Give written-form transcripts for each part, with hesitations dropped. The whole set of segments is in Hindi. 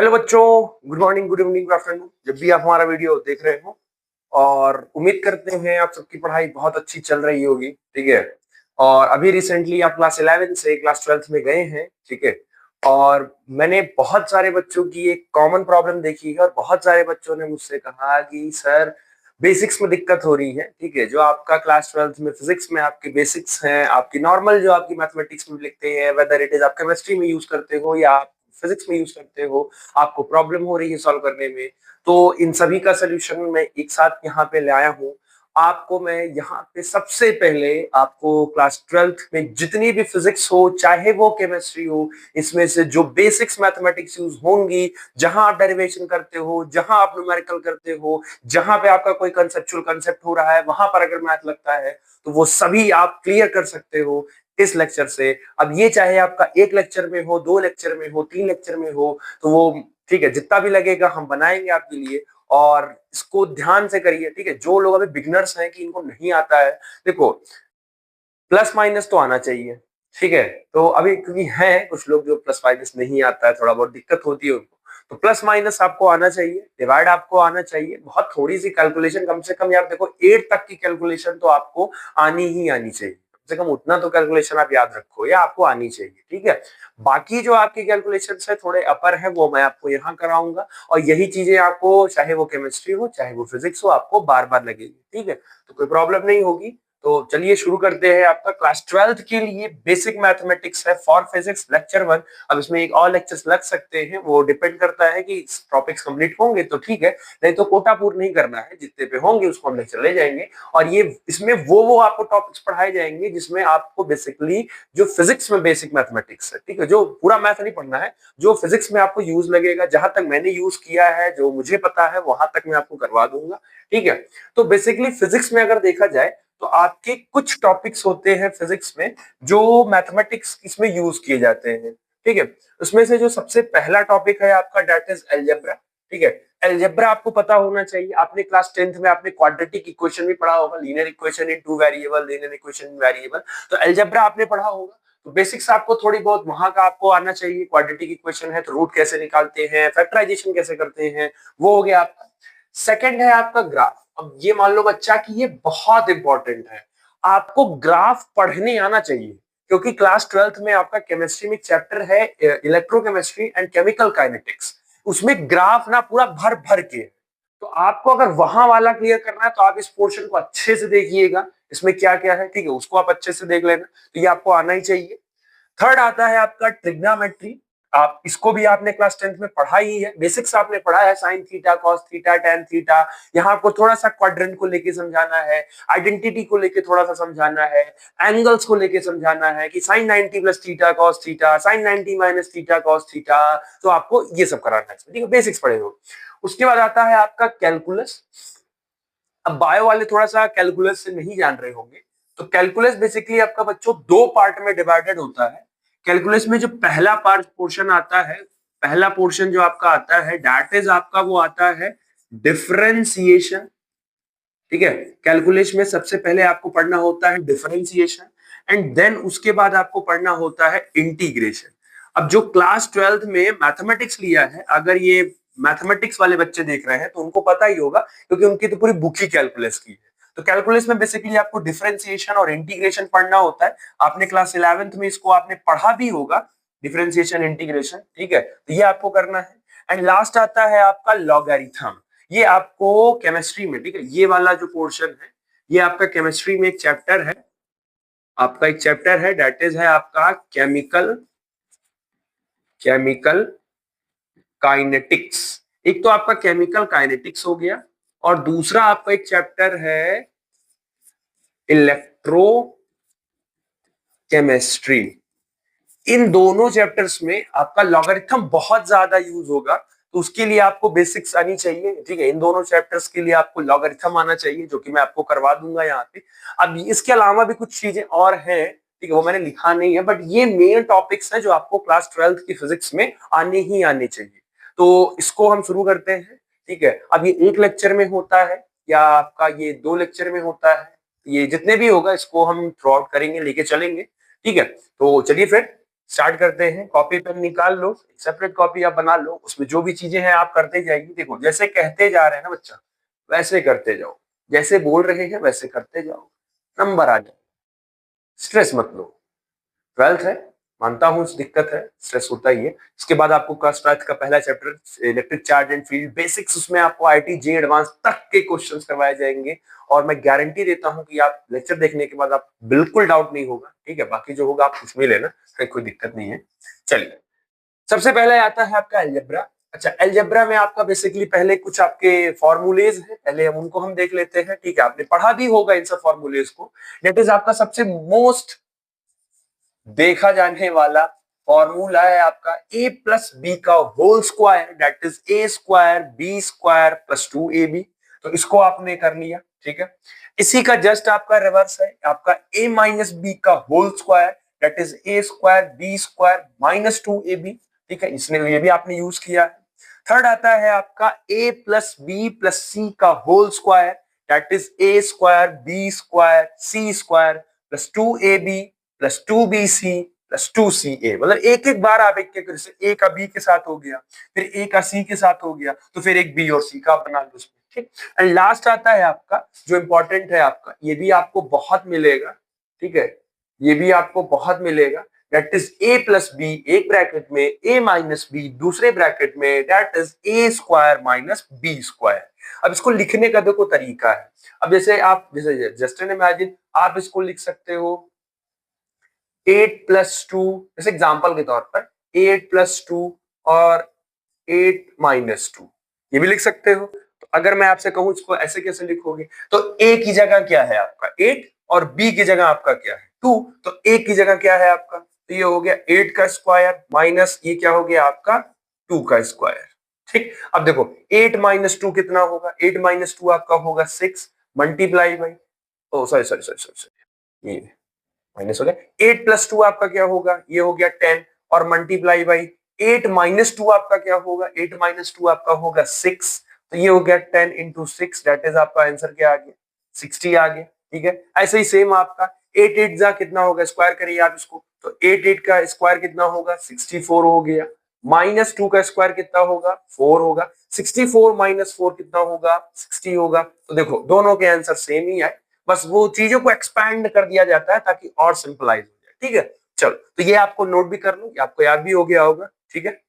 हेलो बच्चों, good morning, good evening, good afternoon. जब भी आप हमारा वीडियो देख रहे हो, और उम्मीद करते हैं आप सबकी पढ़ाई बहुत अच्छी चल रही होगी। ठीक है। और अभी रिसेंटली आप क्लास 11 से क्लास 12 में गए हैं। ठीक है। और मैंने बहुत सारे बच्चों की एक कॉमन प्रॉब्लम देखी है, और बहुत सारे बच्चों ने मुझसे कहा कि सर बेसिक्स में दिक्कत हो रही है। ठीक है। जो आपका क्लास 12 में फिजिक्स में आपके बेसिक्स हैं, आपकी नॉर्मल जो आपकी मैथमेटिक्स में लिखते हैं, वेदर इट इज आप केमिस्ट्री में यूज करते हो या आप फिजिक्स में यूज करते हो, आपको प्रॉब्लम हो रही है सॉल्व करने में। तो इन सभी का सोल्यूशन मैं एक साथ यहाँ पे लाया हूँ। आपको मैं यहाँ पे सबसे पहले आपको क्लास 12 में जितनी भी फिजिक्स हो, चाहे वो केमिस्ट्री हो, इसमें से जो बेसिक्स मैथमेटिक्स यूज होंगी, जहां आप डेरिवेशन करते हो, जहां आप न्यूमेरिकल करते हो, जहां पे आपका कोई कंसेप्चुअल कंसेप्ट हो रहा है, वहां पर अगर मैथ लगता है तो वो सभी आप क्लियर कर सकते हो इस लेक्चर से। अब ये चाहे आपका एक लेक्चर में हो, दो लेक्चर में हो, तीन लेक्चर में हो, तो वो ठीक है, जितना भी लगेगा हम बनाएंगे आपके लिए। और इसको ध्यान से करिए। ठीक है। जो लोग अभी बिगनर्स हैं कि इनको नहीं आता है, देखो प्लस माइनस तो आना चाहिए। ठीक है। तो अभी क्योंकि हैं कुछ लोग जो प्लस माइनस नहीं आता है, थोड़ा बहुत दिक्कत होती है उनको, तो प्लस माइनस आपको आना चाहिए, डिवाइड आपको आना चाहिए, बहुत थोड़ी सी कैलकुलेशन, कम से कम यार देखो 8 तक की कैलकुलेशन तो आपको आनी ही आनी चाहिए। कम से कम उतना तो कैलकुलेशन आप याद रखो या आपको आनी चाहिए। ठीक है। बाकी जो आपकी कैलकुलेशन है थोड़े अपर है, वो मैं आपको यहाँ कराऊंगा। और यही चीजें आपको, चाहे वो केमिस्ट्री हो चाहे वो फिजिक्स हो, आपको बार बार लगेगी। ठीक है। तो कोई प्रॉब्लम नहीं होगी। तो चलिए शुरू करते हैं। आपका क्लास 12 के लिए बेसिक मैथमेटिक्स है फॉर फिजिक्स लेक्चर 1। अब इसमें एक और लेक्चर्स लग सकते हैं, वो डिपेंड करता है कि टॉपिक्स कंप्लीट होंगे तो ठीक है, नहीं तो कोटा पूर्ण नहीं करना है, जितने पे होंगे उसको हम लेक्चर ले जाएंगे। और ये इसमें वो आपको टॉपिक्स पढ़ाए जाएंगे जिसमें आपको बेसिकली जो फिजिक्स में बेसिक मैथमेटिक्स है। ठीक है। जो पूरा मैथ नहीं पढ़ना है, जो फिजिक्स में आपको यूज लगेगा, जहां तक मैंने यूज किया है, जो मुझे पता है, वहां तक मैं आपको करवा दूंगा। ठीक है। तो बेसिकली फिजिक्स में अगर देखा जाए तो आपके कुछ टॉपिक्स होते हैं फिजिक्स में जो मैथमेटिक्स इसमें यूज किए जाते हैं। ठीक है। उसमें से जो सबसे पहला टॉपिक है आपका, दैट इज अलजेब्रा। ठीक है। अलजेब्रा आपको पता होना चाहिए। आपने क्लास 10th में आपने क्वाड्रेटिक इक्वेशन भी पढ़ा होगा, linear equation in two variable, linear equation in variable. तो अलजेब्रा आपने पढ़ा होगा। तो बेसिक्स आपको थोड़ी बहुत वहां का आपको आना चाहिए। क्वाड्रेटिक इक्वेशन है तो रूट कैसे निकालते हैं, फैक्टराइजेशन कैसे करते हैं, वो हो गया आपका। सेकंड है आपका ग्राफ। अब ये मान लो बच्चा कि ये बहुत इंपॉर्टेंट है, आपको ग्राफ पढ़ने आना चाहिए। क्योंकि क्लास 12th में आपका केमिस्ट्री में चैप्टर है इलेक्ट्रोकेमिस्ट्री एंड केमिकल काइनेटिक्स, उसमें ग्राफ ना पूरा भर भर के। तो आपको अगर वहां वाला क्लियर करना है तो आप इस पोर्शन को अच्छे से देखिएगा, इसमें क्या क्या है। ठीक है। उसको आप अच्छे से देख लेना, तो ये आपको आना ही चाहिए। थर्ड आता है आपका ट्रिग्नोमेट्री। आप इसको भी आपने क्लास 10th में पढ़ा ही है, बेसिक्स आपने पढ़ा है, sine theta, cos theta, tan theta. यहाँ आपको थोड़ा सा क्वाड्रेंट को लेके समझाना है, आइडेंटिटी को लेके थोड़ा सा समझाना है, एंगल्स को लेके समझाना है कि sine 90 plus theta cos theta, sine 90 minus theta cos theta. तो आपको ये सब कराना है, ठीक है, बेसिक्स पढ़े हो। उसके बाद आता है आपका कैलकुलस। अब बायो वाले थोड़ा सा कैलकुलस से नहीं जान रहे होंगे, तो कैलकुलस बेसिकली आपका बच्चों दो पार्ट में डिवाइडेड होता है। कैलकुलस में जो पहला पार्ट पोर्शन आता है, पहला पोर्शन जो आपका आता है, दैट इज आपका वो आता है डिफरेंशिएशन। ठीक है। कैलकुलस में सबसे पहले आपको पढ़ना होता है डिफरेंशिएशन, एंड देन उसके बाद आपको पढ़ना होता है इंटीग्रेशन। अब जो क्लास 12th में मैथमेटिक्स लिया है, अगर ये मैथमेटिक्स वाले बच्चे देख रहे हैं तो उनको पता ही होगा, क्योंकि उनकी तो पूरी बुक ही कैलकुलस की है। तो कैलकुलस में बेसिकली आपको डिफरेंशिएशन और इंटीग्रेशन पढ़ना होता है। आपने क्लास 11th में इसको आपने पढ़ा भी होगा, डिफरेंशिएशन इंटीग्रेशन। ठीक है। तो ये आपको करना है। एंड लास्ट आता है आपका लॉगरिथम। ये आपको केमिस्ट्री में, ठीक है, ये वाला जो पोर्शन है, ये आपका केमिस्ट्री में एक चैप्टर है, आपका एक चैप्टर है, दैट इज है आपका केमिकल केमिकल काइनेटिक्स। एक तो आपका केमिकल काइनेटिक्स हो गया, और दूसरा आपका एक चैप्टर है इलेक्ट्रो केमिस्ट्री। इन दोनों चैप्टर्स में आपका लॉगरिथम बहुत ज्यादा यूज होगा, तो उसके लिए आपको बेसिक्स आनी चाहिए। ठीक है। इन दोनों चैप्टर्स के लिए आपको लॉगरिथम आना चाहिए, जो कि मैं आपको करवा दूंगा यहाँ पे। अब इसके अलावा भी कुछ चीजें और हैं, ठीक है, वो मैंने लिखा नहीं है, बट ये मेन टॉपिक्स हैं जो आपको क्लास 12th की फिजिक्स में आने ही आने चाहिए। तो इसको हम शुरू करते हैं। ठीक है। अब ये एक लेक्चर में होता है या आपका ये दो लेक्चर में होता है, ये जितने भी होगा इसको हम थ्रू आउट करेंगे, लेके चलेंगे। ठीक है। तो चलिए फिर स्टार्ट करते हैं। कॉपी पेन निकाल लो, सेपरेट कॉपी आप बना लो, उसमें जो भी चीजें हैं आप करते जाएंगे। देखो जैसे कहते जा रहे हैं ना बच्चा, वैसे करते जाओ, जैसे बोल रहे हैं वैसे करते जाओ, नंबर आ जाए। स्ट्रेस मत लो, 12th है, मानता हूं दिक्कत है, स्ट्रेस होता ही है। इसके बाद आपको क्लास 12th का पहला chapter electric charge and field basics, उसमें आपको आईटी जे एडवांस तक के क्वेश्चंस करवाए जाएंगे। और मैं गारंटी देता हूं कि आप लेक्चर देखने के बाद आप बिल्कुल डाउट नहीं होगा, ठीक है। बाकी जो होगा आप कुछ में लेना, कोई दिक्कत नहीं है। चलिए, सबसे पहले आता है आपका अलजेब्रा। अच्छा, अलजेब्रा में आपका बेसिकली पहले कुछ आपके फॉर्मूलेज हैं, पहले हम देख लेते हैं, ठीक है। आपने पढ़ा भी होगा इन सब फॉर्मूलेज को। डेट इज आपका सबसे मोस्ट देखा जाने वाला फॉर्मूला है आपका ए प्लस बी का whole square, that is a square b square plus 2ab। तो इसको आपने कर लिया, ठीक है। इसी का जस्ट आपका रिवर्स है आपका ए माइनस बी का whole square, that is a square b square minus 2ab, ठीक है। इसने ये भी आपने यूज किया है। थर्ड आता है आपका a plus b plus c का whole square, that is a square b square c square plus 2ab plus 2bc plus 2ca। मतलब एक एक बार आप एक एक, जैसे ए का बी के साथ हो गया, फिर ए का सी के साथ हो गया, तो फिर एक बी और सी का बना लो उसमें, ठीक। एंड लास्ट आता है आपका जो इंपॉर्टेंट है आपका, ये भी आपको बहुत मिलेगा, ठीक है, ये भी आपको बहुत मिलेगा, that is a plus b एक ब्रैकेट में ए माइनस बी दूसरे ब्रैकेट में, that is a square minus b square. अब इसको लिखने का देखो तरीका है। अब जैसे आप जैसे जस्ट एन इमेजिन, आप इसको लिख सकते हो 8+2, जैसे एग्जांपल के तौर पर 8+2 और 8-2, ये भी लिख सकते हो। तो अगर मैं आपसे कहूं इसको ऐसे कैसे लिखोगे, तो a की जगह क्या है आपका 8 और b की जगह आपका क्या है 2, तो a की जगह क्या है आपका, तो ये हो गया 8 का स्क्वायर माइनस ये क्या हो गया आपका 2 का स्क्वायर, ठीक। अब देखो 8-2 कितना होगा, 8-2 आपका होगा 6 multiply by, oh sorry sorry sorry sorry, ये माइनस हो गया। 8+2 आपका क्या होगा, ये हो गया 10 और मल्टीप्लाई बाई 8-2 आपका क्या होगा, 8-2 आपका होगा 6, तो ये हो गया 10 इंटू 6, दैट इज आपका आंसर क्या आ गया 60 आ गया, ठीक है। ऐसे ही सेम आपका 8 जा कितना होगा, स्क्वायर करिए आप इसको, तो 8 का स्क्वायर कितना होगा 64 हो गया, माइनस 2 का स्क्वायर कितना होगा 4 होगा, 64 माइनस 4 कितना होगा 60 होगा। तो देखो दोनों के आंसर सेम ही है, बस वो चीजों को एक्सपैंड कर दिया जाता है ताकि और सिंपलाइज हो जाए, ठीक है। चलो, तो ये आपको नोट भी कर लो, ये आपको याद भी हो गया होगा, ठीक है।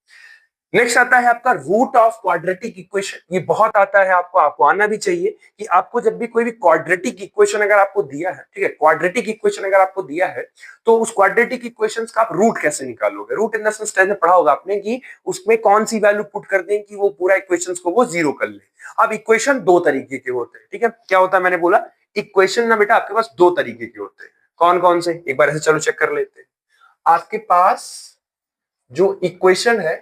नेक्स्ट आता है आपका रूट ऑफ क्वाड्रेटिक इक्वेशन। ये बहुत आता है आपको, आपको आना भी चाहिए कि आपको जब भी कोई भी क्वाड्रेटिक इक्वेशन अगर आपको दिया है, ठीक है, क्वाड्रेटिक इक्वेशन अगर आपको दिया है, तो उस क्वाड्रेटिक इक्वेशंस का आप रूट कैसे निकालोगे। रूट इन द सेंस में पढ़ा होगा आपने कि उसमें कौन सी वैल्यू पुट कर दें कि वो पूरा इक्वेशंस को वो जीरो कर ले। अब इक्वेशन दो तरीके के होते हैं, ठीक है। क्या होता है, मैंने बोला इक्वेशन ना बेटा आपके पास दो तरीके के होते हैं। कौन कौन से, एक बार ऐसे चलो चेक कर लेते हैं। आपके पास जो इक्वेशन है,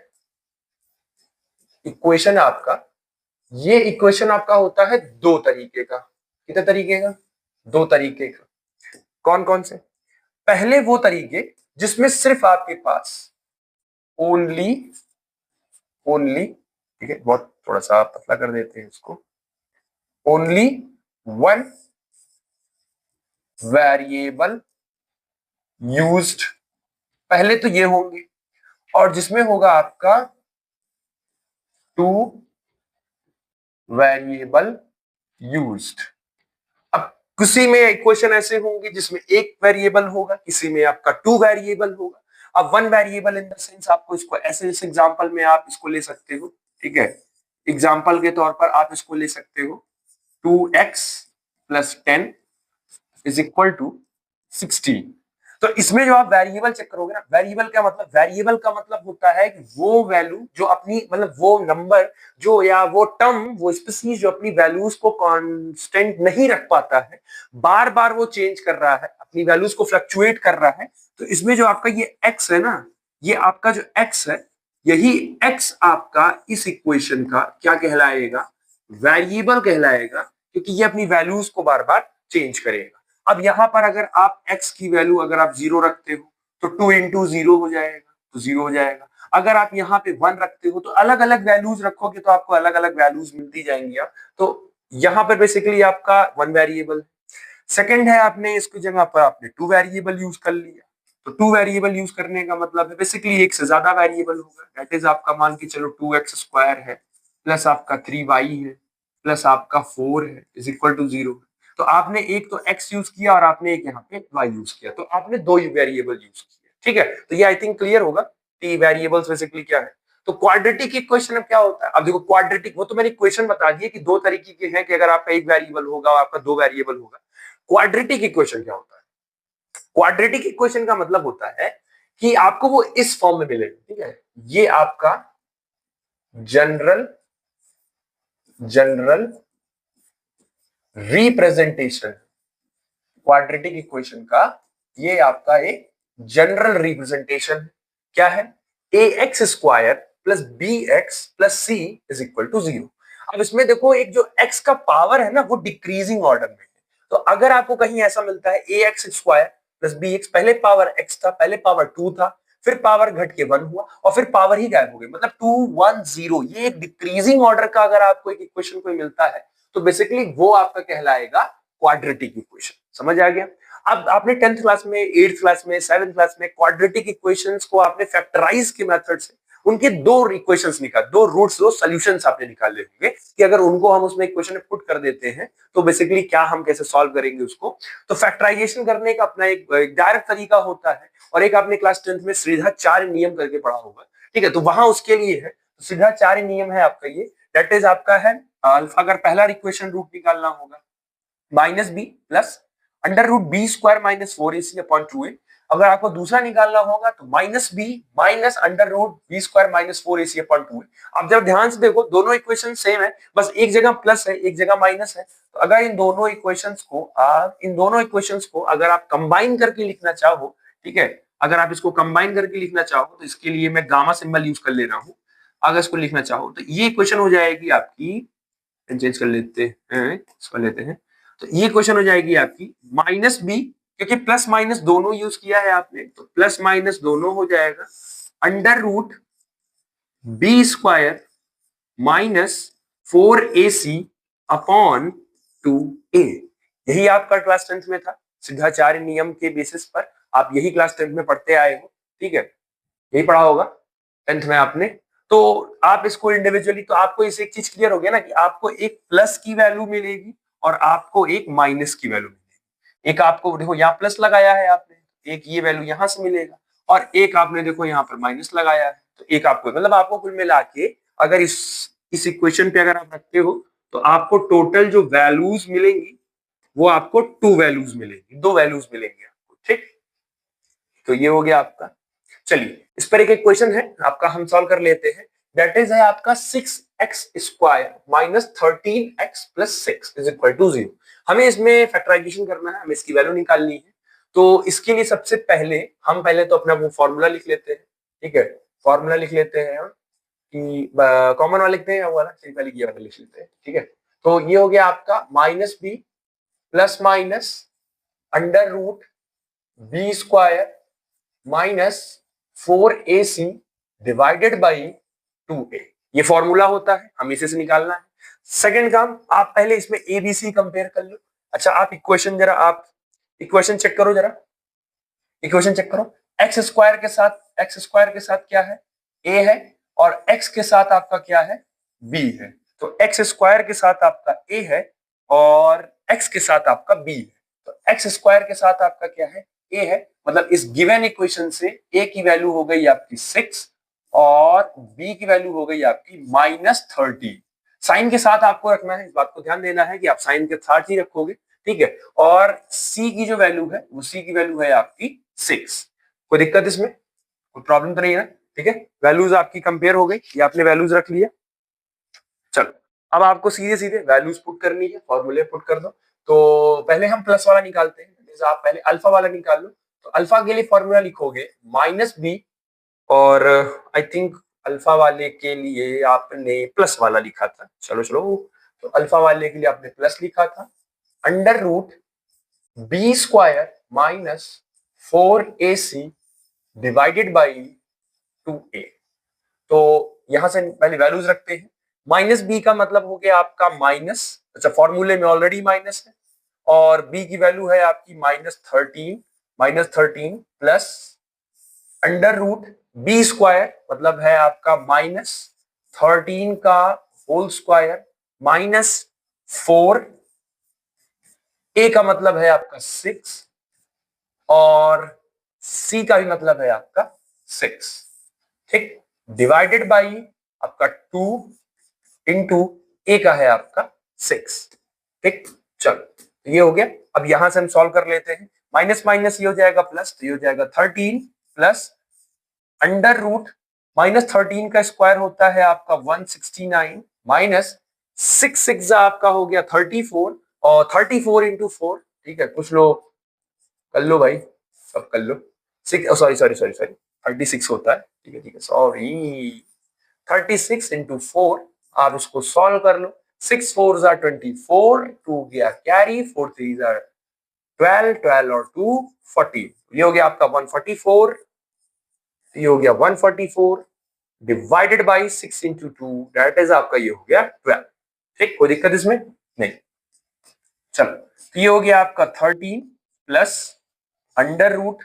इक्वेशन है आपका, ये इक्वेशन आपका होता है दो तरीके का। कितने तरीके का, दो तरीके का। कौन कौन से, पहले वो तरीके जिसमें सिर्फ आपके पास ओनली ओनली, ठीक है, बहुत थोड़ा सा पतला कर देते हैं इसको, ओनली वन वेरिएबल यूज्ड, पहले तो ये होंगे, और जिसमें होगा आपका टू वेरिएबल यूज्ड। अब किसी में इक्वेशन ऐसे होंगे जिसमें एक वेरिएबल होगा, किसी में आपका टू वेरिएबल होगा। अब one variable in the sense आपको इसको ऐसे, इस एग्जांपल में आप इसको ले सकते हो, ठीक है। एग्जांपल के तौर पर आप इसको ले सकते हो 2x + 10 इज इक्वल टू 16। तो इसमें जो आप वेरिएबल चेक करोगे ना, वेरिएबल का मतलब, वेरिएबल का मतलब होता है कि वो वैल्यू जो अपनी, मतलब वो नंबर जो, या वो टर्म, वो स्पीशीज जो अपनी वैल्यूज को कांस्टेंट नहीं रख पाता है, बार बार वो चेंज कर रहा है, अपनी वैल्यूज को फ्लक्चुएट कर रहा है। तो इसमें जो आपका ये x है ना, ये आपका जो x है, यही x आपका इस इक्वेशन का क्या कहलाएगा, वेरिएबल कहलाएगा, क्योंकि ये अपनी वैल्यूज को बार बार चेंज करेगा। अब यहां पर अगर आप x की वैल्यू अगर आप 0 रखते हो तो 2 इंटू 0 हो जाएगा, तो 0 हो जाएगा। अगर आप यहाँ पे 1 रखते हो तो अलग अलग वैल्यूज रखोगे तो आपको अलग अलग वैल्यूज मिलती जाएंगी। आप तो यहाँ पर बेसिकली आपका वन वेरिएबल। सेकंड है, आपने इसकी जगह पर आपने टू वेरिएबल यूज कर लिया, तो 2 वेरिएबल यूज करने का मतलब है बेसिकली एक से ज्यादा वेरिएबल होगा, दैट इज आपका मान के चलो 2x² है प्लस आपका 3y है प्लस आपका 4 है इज इक्वल टू 0। तो आपने एक तो x यूज किया और आपने एक यहाँ पे y यूज किया, तो आपने दो वेरिएबल यूज किया, ठीक है। तो ये आई थिंक क्लियर होगा कि वेरिएबल्स बेसिकली क्या है। तो क्वाड्रेटिक इक्वेशन में क्या होता है, अब देखो क्वाड्रेटिक वो तो मैंने इक्वेशन बता दिया कि दो तरीके के हैं कि अगर आपका एक वेरिएबल होगा और आपका दो वेरिएबल होगा। क्वाड्रेटिक इक्वेशन क्या होता है, क्वाड्रेटिक इक्वेशन का मतलब होता है कि आपको वो इस फॉर्म में मिलेगा, ठीक है। ये आपका जनरल रिप्रेजेंटेशन, क्वाड्रेटिक इक्वेशन का ये आपका एक जनरल रिप्रेजेंटेशन क्या है, ax² plus bx plus c is equal to 0। अब इसमें देखो एक जो x का पावर है ना वो डिक्रीजिंग ऑर्डर में है, तो अगर आपको कहीं ऐसा मिलता है ax² प्लस bx, पहले पावर x था, पहले पावर 2 था, फिर पावर घट के 1 हुआ और फिर पावर ही गायब हो गई, मतलब 2 1 0, ये एक डिक्रीजिंग ऑर्डर का अगर आपको एक इक्वेशन कोई मिलता है तो बेसिकली वो आपका कहलाएगा क्वाड्रेटिक इक्वेशन। समझ आ गया। अब आपने 10th क्लास में, 8th क्लास में, 7th क्लास में क्वाड्रेटिक इक्वेशंस को आपने फैक्टराइज के मेथड से उनके दो इक्वेशंस निकाल, दो रूट्स, दो सॉल्यूशंस आपने निकाले होंगे कि अगर उनको हम उसमें इक्वेशन में पुट कर देते हैं तो बेसिकली क्या हम कैसे सॉल्व करेंगे उसको। तो फैक्टराइजेशन करने का अपना एक डायरेक्ट तरीका होता है और एक आपने क्लास 10th में श्रीधाचार्य नियम करके पढ़ा होगा, ठीक है। तो वहां उसके लिए है श्रीधाचार्य नियम है आपका ये, दैट इज आपका है अल्फा, अगर पहला इक्वेशन रूट निकालना होगा minus b plus under root b square minus 4ac upon 2a। अगर आपको दूसरा निकालना होगा तो minus b minus under root b square minus 4ac upon 2a। अब जब ध्यान से देखो दोनों इक्वेशन सेम है, बस एक जगह प्लस है एक जगह माइनस है। तो अगर इन दोनों इक्वेशंस को अगर आप कंबाइन करके लिखना चाहो, ठीक है, अगर आप इसको कंबाइन करके लिखना चाहो तो इसके लिए मैं गामा सिंबल यूज कर ले रहा हूं। अगर इसको लिखना चाहो तो ये इक्वेशन हो जाएगी आपकी, चेंज कर लेते हैं, इसको लेते हैं, तो ये क्वेश्चन हो जाएगी आपकी माइनस बी, क्योंकि प्लस माइनस दोनों यूज किया है आपने तो प्लस माइनस दोनों हो जाएगा under root b square minus 4ac upon 2a। यही आपका क्लास 10th में था, सिद्धाचार्य नियम के बेसिस पर आप यही क्लास 10th में पढ़ते आए हो, ठीक है, यही पढ़ा होगा 10th में आपने। तो आप इसको इंडिविजुअली, तो आपको इस एक चीज क्लियर हो गया ना कि आपको एक प्लस की वैल्यू मिलेगी और आपको एक माइनस की वैल्यू मिलेगी। एक आपको देखो यहाँ प्लस लगाया है आपने, एक ये वैल्यू यहां से मिलेगा, और एक आपने देखो यहाँ पर माइनस लगाया है, तो एक आपको, मतलब आपको कुल मिला के अगर इस इक्वेशन पे अगर आप रखते हो तो आपको टोटल जो वैल्यूज मिलेंगी वो आपको 2 वैल्यूज मिलेंगी, 2 वैल्यूज मिलेंगे आपको, ठीक। तो ये हो गया आपका। चलिए इस पर एक क्वेश्चन है आपका, हम सॉल्व कर लेते हैं। दैट इज है आपका 6x² minus 13x plus 6 is equal to 0। हमें इसमें फैक्टराइजेशन करना है, हमें इसकी वैल्यू निकालनी है। तो इसके लिए सबसे पहले हम पहले तो अपना वो फॉर्मूला लिख लेते हैं, ठीक है। फॉर्मूला लिख लेते हैं हम कि कॉमन वाला लिखते हैं या वाला, पहले ये वाला लिख लेते हैं, ठीक है। तो ये हो गया आपका minus b plus minus under root b square minus 4ac divided by 2a। ये फॉर्मूला होता है, हमें इसे से निकालना है। सेकंड काम, आप पहले इसमें abc कंपेयर कर लो। अच्छा आप इक्वेशन जरा, आप इक्वेशन चेक करो जरा, इक्वेशन चेक करो। x स्क्वायर के साथ क्या है, a है, और x के साथ आपका क्या है, b है। तो x स्क्वायर के साथ आपका a है और x के साथ आपका b है। तो x स्क्वायर के साथ आपका क्या है, a है, मतलब इस गिवन इक्वेशन से a की वैल्यू हो गई आपकी 6 और b की वैल्यू हो गई आपकी -30। साइन के साथ आपको रखना है, इस बात को ध्यान देना है कि आप साइन के साथ ही रखोगे, ठीक है। और c की जो वैल्यू है वो c की वैल्यू है आपकी 6। कोई दिक्कत इसमें, कोई प्रॉब्लम तो नहीं है, ठीक है। वैल्यूज आपकी कंपेयर हो गई, ये आपने वैल्यूज रख लिया। चलो अब आपको सीधे सीधे वैल्यूज पुट करनी है, फॉर्मूले पुट कर दो। तो पहले हम प्लस वाला निकालते हैं, जैसे आप पहले अल्फा वाला निकाल लो। तो अल्फा के लिए फॉर्मूला लिखोगे माइनस बी, और आई थिंक अल्फा वाले के लिए आपने प्लस वाला लिखा था, चलो चलो, तो अल्फा वाले के लिए आपने प्लस लिखा था under root b square minus 4ac divided by 2a। तो यहां से पहले वैल्यूज रखते हैं। माइनस बी का मतलब हो गया आपका माइनस, अच्छा फॉर्मूले में ऑलरेडी माइनस है, और बी की वैल्यू है आपकी -13 plus under root b square मतलब है आपका -13 का होल स्क्वायर -4, ए का मतलब है आपका 6 और सी का भी मतलब है आपका 6, ठीक, डिवाइडेड बाई आपका 2 इंटू ए का है आपका 6, ठीक। चलो ये हो गया। अब यहां से हम सॉल्व कर लेते हैं, माइनस माइनस ये हो जाएगा प्लस, तो ये हो जाएगा 13 प्लस अंडर रूट -13 का स्क्वायर होता है आपका 169 माइनस 6 आपका हो गया 34 और 34 इंटू 4, ठीक है, कुछ लोग कर लो भाई, सब कर लो। 6 सॉरी सॉरी सॉरी सॉरी 36 होता है, ठीक है ठीक है, सॉरी 36 इंटू 4, आप इसको सॉल्व कर लो। 6 4 24, 2 गया कैरी, 4 3 12, 12 और 2 14, ये हो गया आपका 144, ये हो गया 144 divided by 6 into 2, that is आपका ये हो गया 12, ठीक, कोई दिक्कत इसमें नहीं। चलो तो ये हो गया आपका 13 प्लस अंडर रूट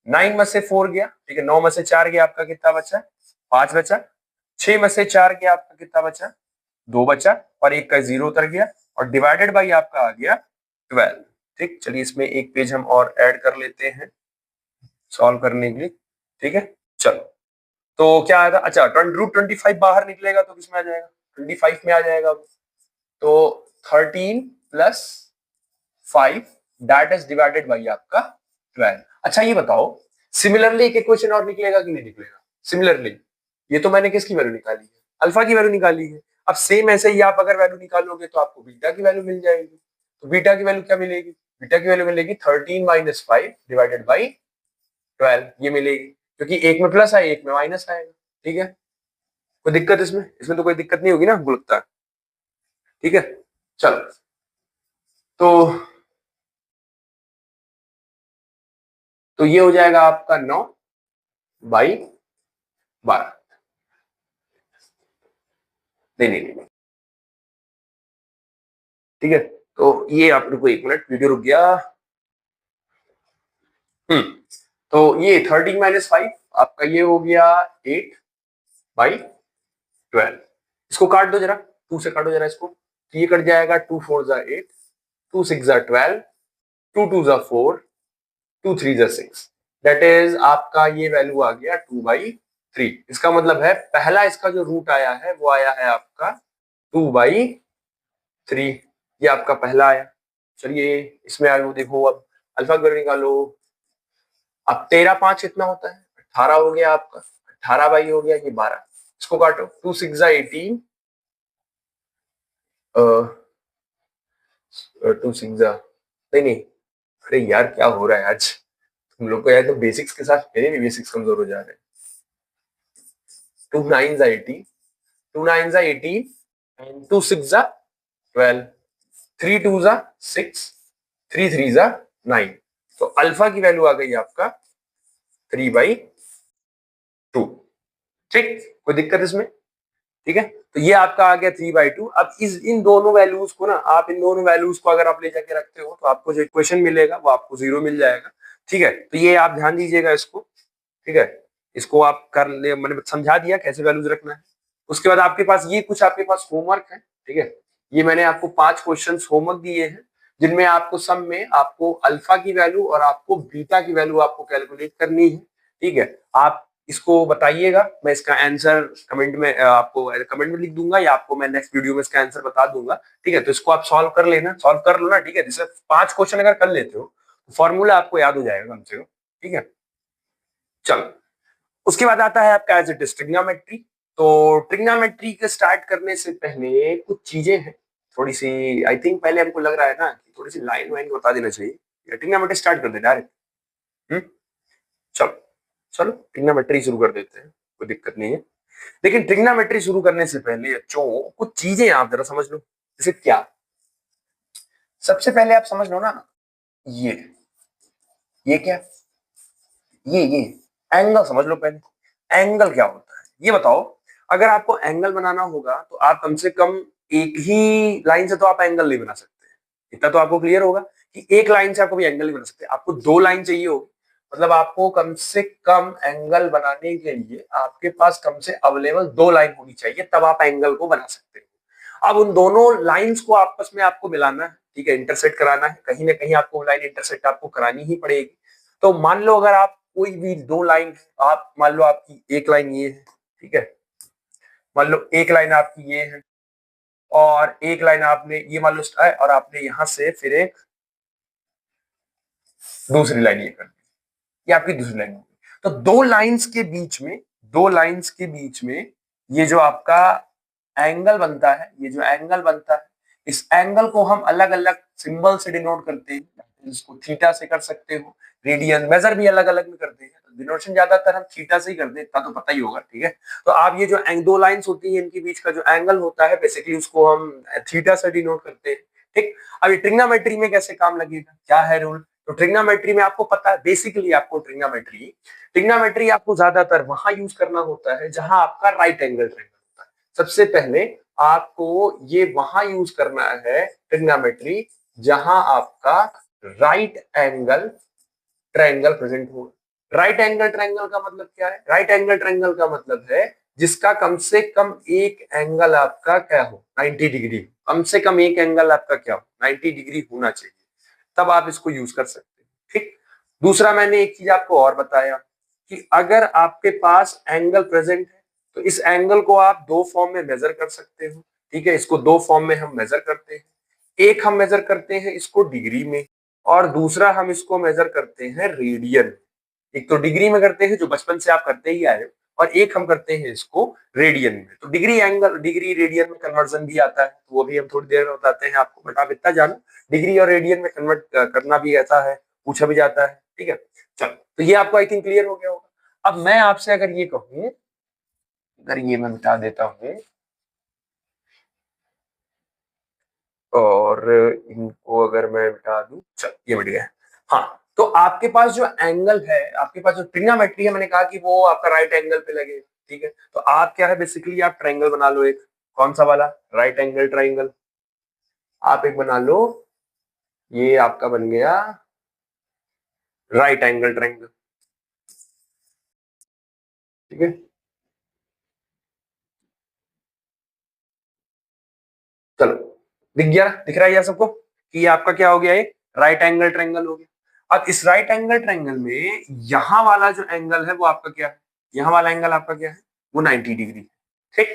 9 में से 4 गया, ठीक है, 9 में से 4 गया, आपका कितना बचा, 5 बचा, 6 में से 4 गया, आपका कितना बचा, 2 बचा, और एक का 0 उतर गया, और डिवाइडेड बाई आपका आ गया 12, ठीक। चलिए इसमें एक पेज हम और ऐड कर लेते हैं सॉल्व करने के लिए, ठीक है। चलो तो क्या आएगा, अच्छा √25 बाहर निकलेगा तो किसमें आ जाएगा, 25 में आ जाएगा। तो 13 plus 5 that is divided by आपका 12। अच्छा ये बताओ, सिमिलरली एक इक्वेशन और निकलेगा कि नहीं निकलेगा, सिमिलरली ये तो मैंने किसकी वैल्यू निकाली है, अल्फा की वैल्यू निकाली है। अब सेम ऐसे ही आप अगर वैल्यू निकालोगे तो आपको बीटा की वैल्यू मिल जाएगी। तो बीटा की वैल्यू क्या मिलेगी, बीटा की वैल्यू मिलेगी 13 माइनस 5 डिवाइडेड बाई 12, ये मिलेगी, क्योंकि एक में प्लस आए एक में माइनस आएगा, ठीक है। कोई दिक्कत इसमें, इसमें तो कोई दिक्कत नहीं होगी ना, हमको लगता है, ठीक है। चलो तो ये हो जाएगा आपका 9/12, नहीं नहीं नहीं, ठीक है। तो ये आप रुको, एक मिनट वीडियो रुक गया। तो ये 13 माइनस 5 आपका ये हो गया 8/12, इसको काट दो जरा, 2 से काटो जरा इसको, तो ये कट जाएगा, 2 4 जा 8, 2 6 जा 12, 2 2 जा 4, 2 3 जा 6, दैट इज आपका ये वैल्यू आ गया 2/3। इसका मतलब है पहला इसका जो रूट आया है वो आया है आपका 2/3, ये आपका पहला आया। चलिए इसमें आगे देखो, अब अल्फा का निकालो। अब 13 5 कितना होता है, 18 हो गया आपका, 18 हो गया ये 12, इसको काटो, 2 6 जा 18, 2 6 जा, नहीं नहीं, अरे यार क्या हो रहा है आज, तुम लोग को यार तो बेसिक्स के साथ मेरे भी बेसिक्स कमजोर हो जा रहे हैं। 2 9 जा 18, 2 9 जा 18 एंड 2 6 जा 12, 3 2 जा 6, 3 3 जा 9, तो अल्फा की वैल्यू आ गई आपका 3/2, ठीक, कोई दिक्कत इसमें, ठीक है। तो ये आपका आ गया 3/2। अब इस इन दोनों वैल्यूज को ना, आप इन दोनों वैल्यूज को अगर आप ले जाके रखते हो तो आपको जो इक्वेशन मिलेगा वो आपको 0 मिल जाएगा, ठीक है। तो ये आप ध्यान दीजिएगा इसको, ठीक है, इसको आप कर ले, मैंने समझा दिया कैसे वैल्यूज रखना है। उसके बाद आपके पास ये कुछ आपके पास होमवर्क है, ठीक है, ये मैंने आपको 5 क्वेश्चन होमवर्क दिए हैं, जिनमें आपको सब में आपको अल्फा की वैल्यू और आपको बीटा की वैल्यू आपको कैलकुलेट करनी है, ठीक है। आप इसको बताइएगा, मैं इसका आंसर कमेंट में आपको कमेंट में लिख दूंगा, या आपको मैं नेक्स्ट वीडियो में इसका आंसर बता दूंगा, ठीक है। तो इसको आप सॉल्व कर लेना, सॉल्व कर लो ना, ठीक है। जैसे 5 क्वेश्चन अगर कर लेते हो तो फॉर्मूला आपको याद हो जाएगा कम से कम, ठीक है। चलो उसके बाद आता है आपका एज इट इज ट्रिग्नोमेट्री। तो ट्रिग्नोमेट्री के स्टार्ट करने से पहले कुछ चीजें हैं, थोड़ी सी, आई थिंक पहले हमको लग रहा है ना कि थोड़ी सी लाइन वाइन बता देना चाहिए। ट्रिग्नोमेट्री स्टार्ट कर दे डायरेक्ट, चलो चलो ट्रिग्नोमेट्री शुरू कर देते हैं, कोई दिक्कत नहीं है। लेकिन ट्रिग्नोमेट्री शुरू करने से पहले बच्चों कुछ चीजें आप जरा समझ लो, जैसे क्या, सबसे पहले आप समझ लो ना, ये क्या, ये एंगल समझ लो पहले, एंगल क्या होता है ये बताओ। अगर आपको एंगल बनाना होगा तो आप कम से कम एक ही लाइन से तो आप एंगल नहीं बना सकते, इतना तो आपको क्लियर होगा कि एक लाइन से आप कभी एंगल नहीं बना सकते, आपको 2 लाइन चाहिए होगी, मतलब आपको कम से कम एंगल बनाने के लिए आपके पास कम से अवेलेबल 2 लाइन होनी चाहिए, तब आप एंगल को बना सकते हो। अब उन दोनों लाइंस को आपस में आपको मिलाना है, ठीक है, इंटरसेक्ट कराना है, कहीं ना कहीं आपको लाइन इंटरसेक्ट आपको करानी ही पड़ेगी। तो मान लो अगर आप कोई भी 2 लाइन, आप मान लो आपकी एक लाइन ये है, ठीक है, मान लो एक लाइन आपकी ये है और एक लाइन आपने ये मान लो है, और आपने यहां से फिर एक दूसरी लाइन ये कर दी, ये आपकी दूसरी लाइन होगी। तो दो लाइंस के बीच में, दो लाइंस के बीच में ये जो आपका एंगल बनता है, ये जो एंगल बनता है, इस एंगल को हम अलग अलग सिंबल से डिनोट करते हैं। इसको थीटा से कर सकते हो, रेडियन, मेजर भी अलग अलग में करते हैं, डिनोटेशन ज्यादातर हम थीटा से ही करते हैं, इतना तो पता ही होगा, ठीक है। तो आप ये जो दो लाइंस होती है इनके बीच का जो एंगल होता है बेसिकली उसको हम थीटा से डिनोट करते हैं, ठीक। अब ये ट्रिग्नोमेट्री में कैसे काम लगेगा, क्या है रूल? तो ट्रिग्नोमेट्री में आपको पता है बेसिकली, आपको ट्रिग्नोमेट्री आपको ज्यादातर वहां यूज करना होता है जहां आपका राइट एंगल ट्रायंगल होता है। सबसे पहले आपको ये वहां यूज करना है ट्रिग्नोमेट्री जहां आपका राइट एंगल ट्रायंगल प्रेजेंट हो। राइट एंगल ट्रायंगल का मतलब क्या है? राइट एंगल ट्रायंगल का मतलब है जिसका कम से कम एक एंगल आपका क्या हो, 90 डिग्री। कम से कम एक एंगल आपका क्या हो, 90 डिग्री होना चाहिए, तब आप इसको यूज कर सकते हैं, ठीक। दूसरा मैंने एक चीज आपको और बताया कि अगर आपके पास एंगल प्रेजेंट है तो इस एंगल को आप दो फॉर्म में मेजर कर सकते हो, ठीक है। इसको दो फॉर्म में हम मेजर करते हैं, एक हम मेजर करते हैं इसको डिग्री में और दूसरा हम इसको मेजर करते हैं रेडियन। एक तो डिग्री में करते हैं जो बचपन से आप करते ही आए हो, और एक हम करते हैं इसको रेडियन में। तो डिग्री एंगल, डिग्री रेडियन में कन्वर्जन भी आता है, तो वो भी हम थोड़ी देर में बताते हैं आपको, बट आप इतना जानो डिग्री और रेडियन में कन्वर्ट करना भी ऐसा है, पूछा भी जाता है, ठीक है। चलो, तो ये आपको आई थिंक क्लियर हो गया होगा। अब मैं आपसे अगर ये कहूँ, अगर ये मैं मिटा देता हूँ और इनको अगर मैं मिटा दूं, चल ये मिट गया। हाँ, तो आपके पास जो एंगल है, आपके पास जो ट्रिग्नोमेट्री है, मैंने कहा कि वो आपका राइट एंगल पे लगेगा, ठीक है। तो आप क्या है बेसिकली आप ट्रायंगल बना लो एक, कौन सा वाला? Right angle triangle. आप एक बना लो, ये आपका बन गया राइट एंगल ट्रायंगल, ठीक है। चलो, दिख गया, दिख रहा है यार सबको कि ये आपका क्या हो गया, एक राइट एंगल ट्रायंगल हो गया। अब इस राइट एंगल ट्रायंगल में यहां वाला जो एंगल है वो आपका क्या है? यहां वाला एंगल आपका क्या है? वो 90 डिग्री, ठीक।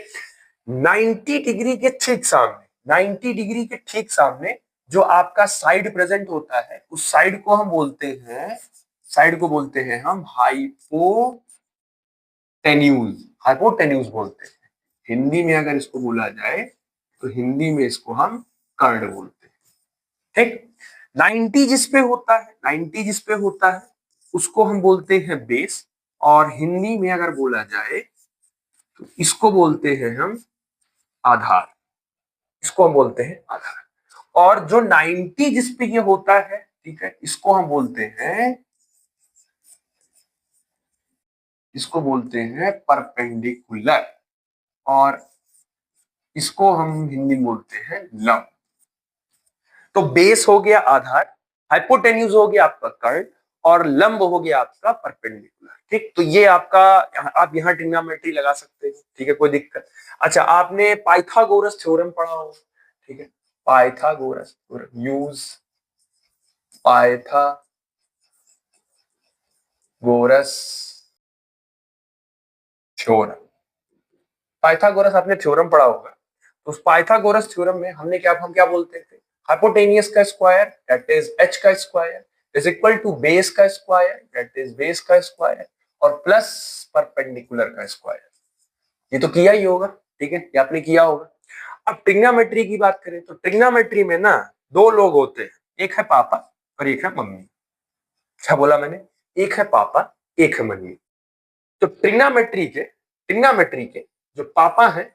90 डिग्री के ठीक सामने, 90 डिग्री के ठीक सामने जो आपका साइड प्रेजेंट होता है, उस साइड को हम बोलते हैं, साइड को बोलते हैं हम हाइपोटेन्यूज, हाइपोटेन्यूज बोलते हैं। हिंदी में अगर इसको बोला जाए तो हिंदी में इसको हम कर्ण बोलते हैं, ठीक। 90 जिस पे होता है, 90 जिस पे होता है उसको हम बोलते हैं बेस, और हिंदी में अगर बोला जाए तो इसको बोलते हैं हम आधार, इसको हम बोलते हैं आधार। और जो 90 जिस पे ये होता है, ठीक है, इसको हम बोलते हैं, इसको बोलते हैं परपेंडिकुलर, और इसको हम हिंदी में बोलते हैं लंब। तो बेस हो गया आधार, हाइपोटेन्यूज हो गया आपका कर्ण, और लंब हो गया आपका परपेंडिकुलर, ठीक। तो ये आपका, आप यहाँ ट्रिग्नोमेट्री लगा सकते हैं, ठीक है, कोई दिक्कत। अच्छा, आपने पाइथागोरस थ्योरम पढ़ा हो, ठीक है, Pythagoras theorem, use Pythagoras theorem. Pythagoras आपने थ्योरम पढ़ा होगा, तो उस पाइथागोरस थ्योरम में हमने क्या, हम क्या बोलते थे? हाइपोटेनियस का स्क्वायर दैट इज एच का square is equal to base का स्क्वायर दैट इज बेस का स्क्वायर और प्लस परपेंडिकुलर का स्क्वायर। ये तो किया ही होगा, ठीक है, ये आपने किया होगा। अब ट्रिग्नोमेट्री की बात करें तो ट्रिग्नोमेट्री में ना दो लोग होते हैं, एक है पापा और एक है मम्मी। क्या बोला मैंने? एक है पापा, एक है मम्मी। तो ट्रिग्नोमेट्री के जो पापा हैं,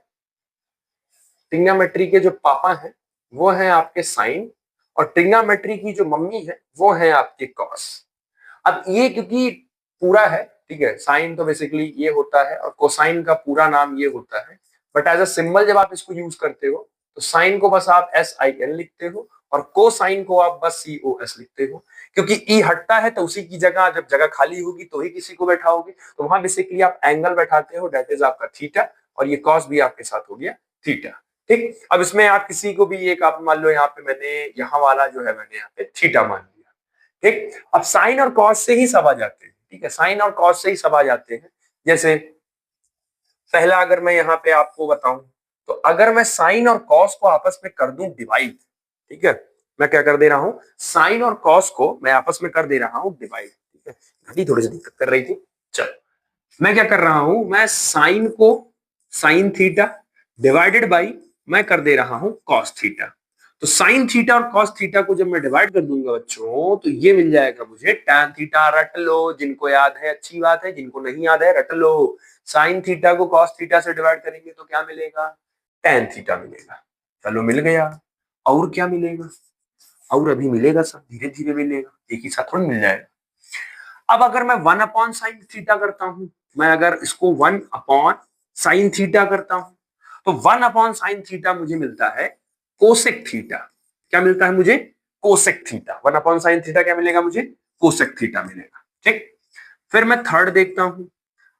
ट्रिग्नोमेट्री के जो पापा हैं वो हैं आपके साइन, और ट्रिग्नोमेट्री की जो मम्मी है वो है आपके कॉस। अब ये क्योंकि पूरा है, ठीक है, साइन तो बेसिकली ये होता है और कोसाइन का पूरा नाम ये होता है, बट एज अ सिंबल जब आप इसको यूज करते हो तो साइन को बस आप SIN लिखते हो और कोसाइन को आप बस COS लिखते हो, क्योंकि ई हटता है तो उसी की जगह जब जगह खाली होगी तो ही किसी को बैठाओगे, तो वहां बेसिकली आप एंगल बैठाते हो, दैट इज आपका थीटा, और ये कॉस भी आपके साथ हो गया थीटा। ठीक, अब इसमें आप किसी को भी एक आप मान लो, यहाँ पे मैंने यहाँ वाला जो है मैंने यहाँ पे थीटा मान लिया। ठीक, अब साइन और कॉस से ही सब आ जाते हैं। ठीक है, साइन और कॉस से ही सब आ जाते हैं। जैसे पहला अगर मैं यहाँ पे आपको बताऊं, तो अगर मैं साइन और कॉस को आपस में कर दूं डिवाइड, ठीक है, मैं क्या कर दे रहा हूं, साइन और कॉस को मैं आपस में कर दे रहा हूं डिवाइड। ठीक है, घड़ी थोड़ी सी दिक्कत कर रही थी। चल, मैं क्या कर रहा हूं, मैं साइन को साइन थीटा डिवाइडेड बाई मैं कर दे रहा हूं कॉस थीटा। तो साइन थीटा और कॉस थीटा को जब मैं डिवाइड कर दूंगा बच्चों, तो ये मिल जाएगा मुझे टैन थीटा। रट लो, जिनको याद है अच्छी बात है, जिनको नहीं याद है रट लो। साइन थीटा को कॉस थीटा से डिवाइड करेंगे तो क्या मिलेगा, टैन थीटा मिलेगा। चलो मिल गया। और क्या मिलेगा, और अभी मिलेगा, सब धीरे धीरे मिलेगा, एक ही साथ थोड़ा मिल जाएगा। अब अगर मैं 1 अपॉन साइन थीटा करता हूं, मैं अगर इसको 1 अपॉन साइन थीटा करता हूं, तो 1 अपॉन साइन थीटा मुझे मिलता है कोसेक थीटा। क्या मिलता है मुझे, cosec theta. 1 upon sine theta क्या मिलेगा मुझे, कोसेक थीटा मिलेगा। ठीक, फिर मैं थर्ड देखता हूं,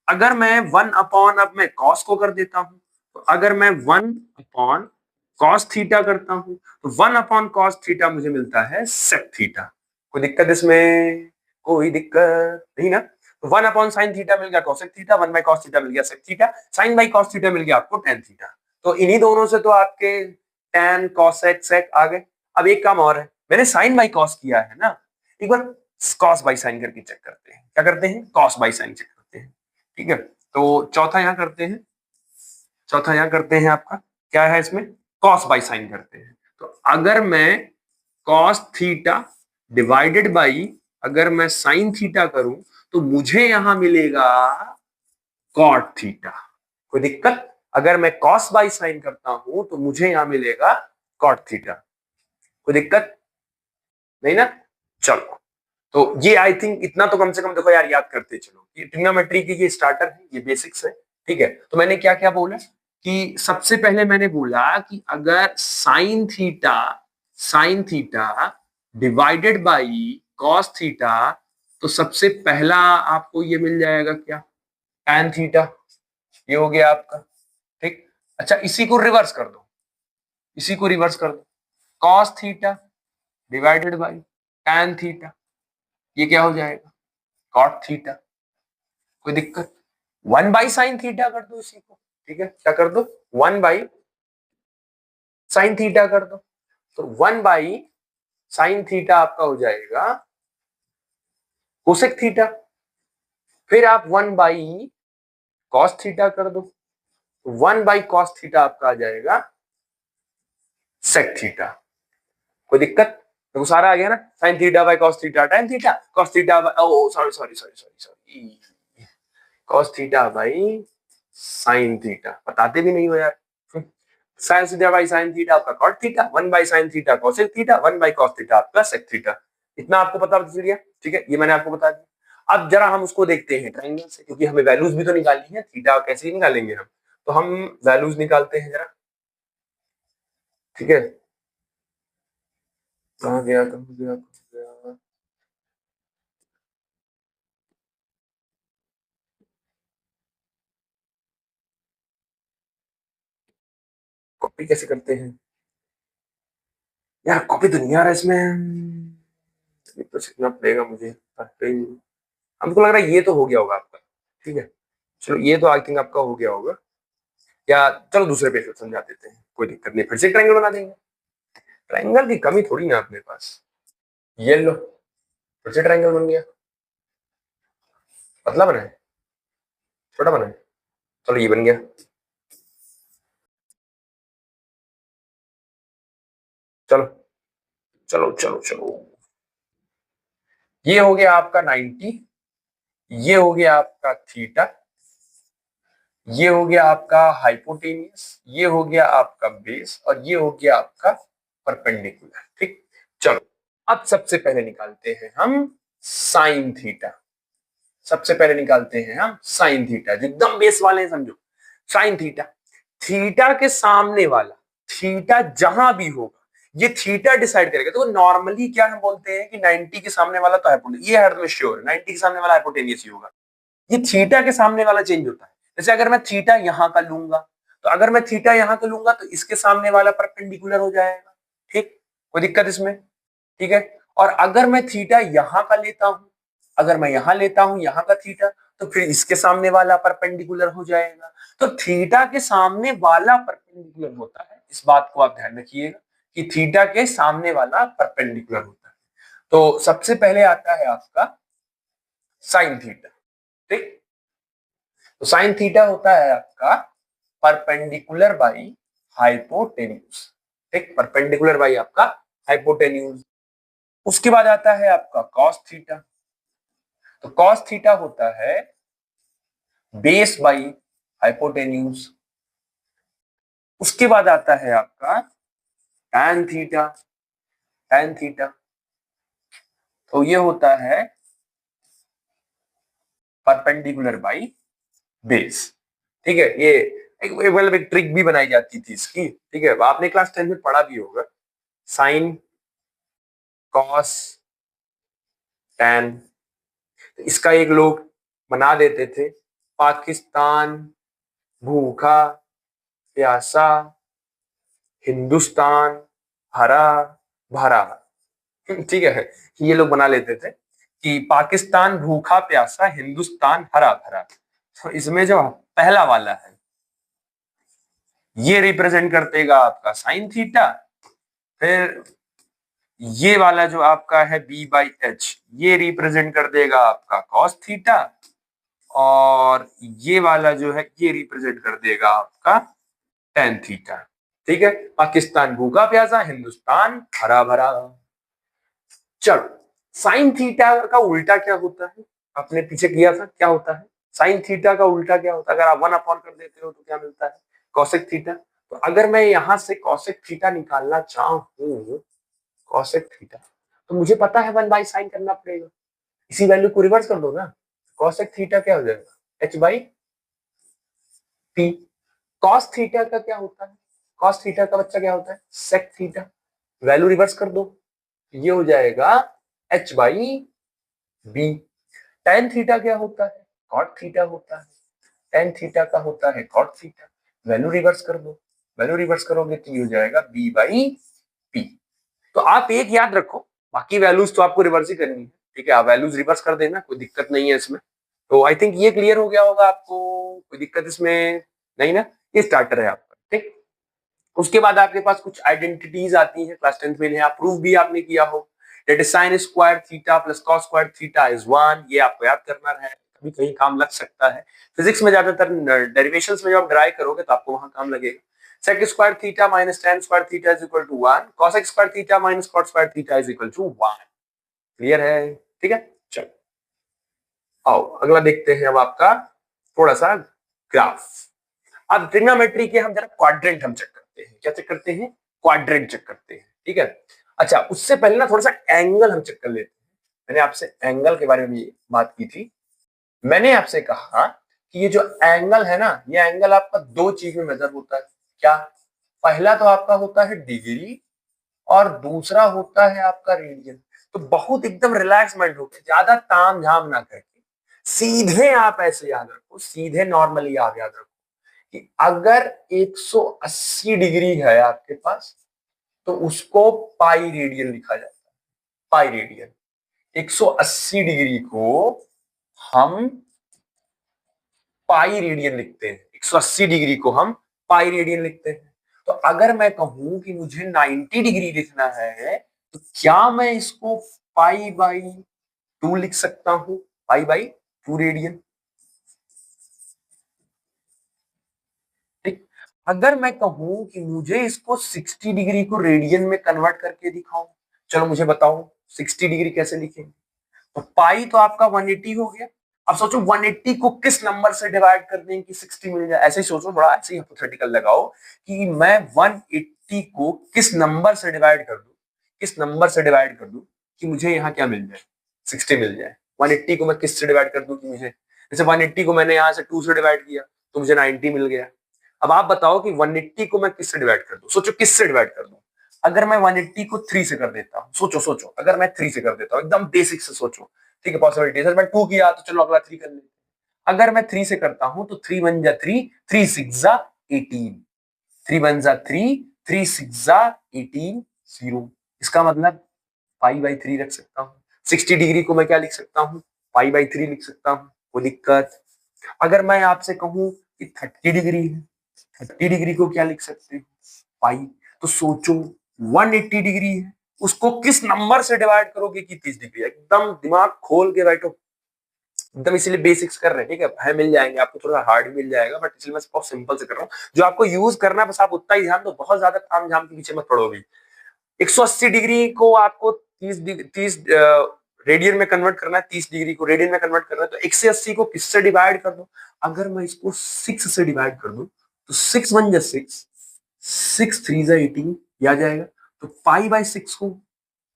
अगर मैं 1 अपॉन, अब मैं कॉस को कर देता हूं, तो अगर मैं 1 अपॉन कॉस थीटा करता हूं, तो 1 अपॉन कॉस थीटा मुझे मिलता है सेक थीटा। कोई दिक्कत इसमें, कोई दिक्कत नहीं ना। तो 1 अपॉन साइन थीटा मिल गया cosec theta, 1 by cos theta मिल गया sec theta, sine by cos theta मिल गया आपको टैन थीटा। तो इन्हीं दोनों से तो आपके टैन कॉसेक सेक आ गए। अब एक काम और है, मैंने साइन बाई कॉस किया है ना, एक बार कॉस बाई साइन करके चेक करते हैं। क्या करते हैं, कॉस बाई साइन चेक करते हैं। ठीक है, तो चौथा यहां करते हैं, चौथा यहां करते हैं आपका क्या है इसमें, कॉस बाई साइन करते हैं। तो अगर मैं कॉस थीटा डिवाइडेड बाई अगर मैं साइन थीटा करूं, तो मुझे यहां मिलेगा कॉट थीटा। कोई दिक्कत, अगर मैं कॉस बाई साइन करता हूं तो मुझे यहां मिलेगा कॉट थीटा। कोई दिक्कत नहीं ना। चलो, तो ये आई थिंक इतना तो कम से कम देखो यार, याद करते चलो, ये ट्रिग्नोमेट्री की ये स्टार्टर है, ये बेसिक्स है। ठीक है, तो मैंने क्या क्या बोला कि सबसे पहले मैंने बोला कि अगर sine theta divided by cos theta, तो सबसे पहला आपको ये मिल जाएगा क्या, टैन थीटा। ये हो गया आपका। ठीक, अच्छा इसी को रिवर्स कर दो, इसी को रिवर्स कर दो, cos theta divided by tan theta, ये क्या हो जाएगा, कॉट थीटा। कोई दिक्कत, 1 बाई साइन थीटा कर दो इसी को। ठीक है, क्या कर दो, 1 बाई साइन थीटा कर दो। तो 1 बाई साइन थीटा आपका हो जाएगा कोसेक थीटा। फिर आप 1 बाई कॉस थीटा कर दो, 1 बाई कॉस थीटा आपका आ जाएगा सेक थीटा। कोई दिक्कत, तो सारा आ गया ना, sine theta by cos theta tan theta, cos theta by, oh sorry sorry sorry sorry sorry, cos theta by sine theta, बताते भी नहीं हो यार। Sine theta by sine theta आपका cot theta, 1 by sine theta cosec theta, 1 by cos theta आपका सेक थीटा। इतना आपको पता चल गया। ठीक है, ये मैंने आपको बता दिया। अब जरा हम उसको देखते हैं ट्रायंगल से, क्योंकि हमें वैल्यूज भी तो निकालनी है, थीटा कैसे निकालेंगे हम, तो हम वैल्यूज निकालते हैं जरा। ठीक है, कहाँ गया कहाँ गया कहाँ गया, कॉपी कैसे करते हैं यार, कॉपी तो नहीं आ रहा इसमें, तो सीखना पड़ेगा मुझे। हमको लग रहा है ये तो हो गया होगा आपका। ठीक है, चलो ये तो आई थिंक आपका हो गया होगा, या चलो दूसरे पेज पे समझा देते हैं, कोई दिक्कत नहीं, फिर से ट्रायंगल बना देंगे। ट्रायंगल की कमी थोड़ी ना अपने पास। ये लो, फिर से ट्रायंगल बन गया। पतला बना है, छोटा बना है, चलो ये बन गया। चलो चलो चलो चलो, ये हो गया आपका 90, ये हो गया आपका थीटा, ये हो गया आपका हाइपोटेनियस, ये हो गया आपका बेस, और ये हो गया आपका परपेंडिकुलर। ठीक, चलो अब सबसे पहले निकालते हैं हम साइन थीटा। सबसे पहले निकालते हैं हम साइन थीटा, जो एकदम बेस वाले हैं समझो। साइन थीटा, थीटा के सामने वाला, थीटा जहां भी होगा, ये थीटा डिसाइड करेगा। तो नॉर्मली क्या हम बोलते हैं कि 90 के सामने वाला तो हाइपोटेन्यूस, ये हर में श्योर है 90 के सामने वाला हाइपोटेन्यूस ही होगा। ये थीटा के सामने वाला चेंज होता है। जैसे अगर मैं थीटा यहां का लूंगा, तो अगर मैं थीटा यहां का लूंगा तो इसके सामने वाला परपेंडिकुलर हो जाएगा। ठीक, कोई दिक्कत इसमें? ठीक है। और अगर मैं थीटा यहां का लेता हूं, अगर मैं यहां लेता हूं यहां का थीटा, तो फिर इसके सामने वाला परपेंडिकुलर हो जाएगा। तो थीटा के सामने वाला परपेंडिकुलर होता है, इस बात को आप ध्यान रखिएगा कि थीटा के सामने वाला परपेंडिकुलर होता है। तो सबसे पहले आता है आपका साइन थीटा। ठीक, तो साइन थीटा होता है आपका परपेंडिकुलर बाई हाइपोटेन्यूज। ठीक, परपेंडिकुलर बाई आपका हाइपोटेन्यूज। उसके बाद आता है आपका कॉस थीटा। तो कॉस थीटा होता है बेस बाई हाइपोटेन्यूज। उसके बाद आता है आपका टैन थीटा। टैन थीटा तो ये होता है परपेंडिकुलर बाई बेस। ठीक है, ये एक ट्रिक भी बनाई जाती थी इसकी। ठीक है, आपने क्लास 10 में पढ़ा भी होगा, साइन कॉस टैन। इसका एक लोग बना देते थे, पाकिस्तान भूखा प्यासा हिंदुस्तान हरा भरा। ठीक है, ये लोग बना लेते थे कि पाकिस्तान भूखा प्यासा हिंदुस्तान हरा भरा। तो इसमें जो पहला वाला है ये रिप्रेजेंट कर देगा आपका साइन थीटा। फिर ये वाला जो आपका है बी बाई एच, ये रिप्रेजेंट कर देगा आपका कॉस थीटा। और ये वाला जो है ये रिप्रेजेंट कर देगा आपका टेन थीटा। ठीक है, पाकिस्तान भूखा प्यासा हिंदुस्तान हरा भरा। चलो, साइन थीटा का उल्टा क्या होता है? आपने पीछे किया था, क्या होता है साइन थीटा का उल्टा? क्या होता है? अगर आप 1 अपॉन कर देते हो तो क्या मिलता है? Cosec theta. तो अगर मैं यहां से कॉसेक थीटा निकालना चाहूं, कॉसेक थीटा, तो मुझे पता है 1/sin करना पड़ेगा। इसी वैल्यू को रिवर्स कर दो ना, कॉसेक थीटा क्या हो जाएगा? h/p। कॉस थीटा का क्या होता है? कॉस थीटा का बच्चा क्या होता है? Sec theta. वैल्यू रिवर्स कर दो, ये हो जाएगा h/b। टेन थीटा क्या होता है? कॉट थीटा होता है। टेन थीटा का होता है कॉट थीटा। वैल्यू रिवर्स कर दो, वैल्यू रिवर्स करोगे तो ये हो जाएगा b/p। तो आप एक याद रखो, बाकी वैल्यूज तो आपको रिवर्स ही करनी है। ठीक है, आप वैल्यूज रिवर्स कर देना, कोई दिक्कत नहीं है इसमें। तो आई थिंक ये क्लियर हो गया होगा आपको, कोई दिक्कत इसमें नहीं ना? ये स्टार्टर है आपका। ठीक, उसके बाद आपके पास कुछ आइडेंटिटीज आती है, क्लास 10th में आप प्रूफ भी आपने किया हो। That is sin square theta plus cos square theta is 1। ये आपको याद करना है, कभी कहीं काम लग सकता है। फिजिक्स में ज्यादातर डेरिवेशंस में जब आप ड्राइव करोगे तो आपको वहां काम लगेगा। sec square theta minus tan square theta is equal to 1। cos square theta minus cot square theta is equal to 1। Clear है? ठीक है, चलो आओ अगला देखते हैं अब आपका थोड़ा सा ग्राफ। अब ट्रिग्नोमेट्री के हम जरा क्वाड्रेंट हम चेक करते हैं। क्या चेक करते हैं? क्वाड्रेंट चेक करते हैं। ठीक है, अच्छा उससे पहले ना थोड़ा सा एंगल हम चेक कर लेते हैं। मैंने आपसे एंगल के बारे में भी बात की थी। मैंने आपसे कहा कि ये जो एंगल है ना, ये एंगल आपका दो चीज में मेजर होता है। क्या? पहला तो आपका होता है डिग्री और दूसरा होता है आपका रेडियन। तो बहुत एकदम रिलैक्स माइंड होकर, ज्यादा ताम झाम ना करके सीधे आप ऐसे याद रखो, सीधे नॉर्मली आप याद रखो कि अगर 180 डिग्री है आपके पास तो उसको पाई रेडियन लिखा जाता है। पाई रेडियन, 180 डिग्री को हम पाई रेडियन लिखते हैं। 180 डिग्री को हम पाई रेडियन लिखते हैं। तो अगर मैं कहूं कि मुझे 90 डिग्री लिखना है तो क्या मैं इसको पाई बाई 2 लिख सकता हूं? Pi by 2 radian. ठीक, अगर मैं कहूं कि मुझे इसको 60 डिग्री को रेडियन में कन्वर्ट करके दिखाओ, चलो मुझे बताओ 60 डिग्री कैसे लिखेंगे? तो पाई तो आपका 180 हो गया। अब सोचो 180 को किस नंबर से डिवाइड कर दें कि 60 मिल जाए। ऐसे ही सोचो, बड़ा ऐसे ही हाइपोथेटिकल लगाओ कि मैं 180 को किस नंबर से डिवाइड कर दूं, किस नंबर से डिवाइड कर दूं कि मुझे यहाँ क्या मिल जाए? 60 मिल जाए। 180 को मैं किस से डिवाइड कर दूं कि मुझे, जैसे 180 को मैंने यहाँ से 2 से डिवाइड किया तो मुझे 90 मिल गया। अब आप बताओ कि 180 को मैं किस से डिवाइड कर दूं? सोचो किस से डिवाइड कर दूं? अगर मैं 180 को 3 से कर देता हूँ, सोचो सोचो, अगर मैं 3 से कर देता हूँ, एकदम बेसिक से सोचो, ठीक है, पॉसिबिलिटी सर मैं 2 किया तो चलो अगला 3 कर लेते। अगर मैं 3 से करता हूं तो 3 1 जा 3, 3 6 जा 18, 3 1 जा 3, 3 6 जा 18, 0। इसका मतलब पाई बाई 3 रख सकता हूँ। 60 डिग्री को मैं क्या लिख सकता हूँ, पाई बाई 3 लिख सकता हूँ, कोई दिक्कत। अगर मैं आपसे कहूं कि 30 डिग्री है, 30 डिग्री को क्या लिख सकते हो, पाई। तो सोचो 180 डिग्री है, उसको किस नंबर से डिवाइड करोगे कि 30 डिग्री, एकदम दिमाग खोल के बैठो, एकदम इसीलिए बेसिक्स कर रहे हैं, ठीक है मिल जाएंगे आपको, थोड़ा हार्ड मिल जाएगा बट इसलिए मैं बहुत सिंपल से कर रहा हूँ, जो आपको यूज करना है बस आप उतना ही ध्यान दो, बहुत ज्यादा ताम झाम के पीछे मत पड़ो भी। 180 डिग्री को आपको 30 रेडियन में कन्वर्ट करना है, 30 डिग्री को रेडियन में कन्वर्ट करना है, तो 180 को किससे डिवाइड कर दो, अगर मैं इसको 6 से डिवाइड कर दूं तो 6 1 जा 6, 6 3 जा 18, ये आ जाएगा। तो पाई बाई 6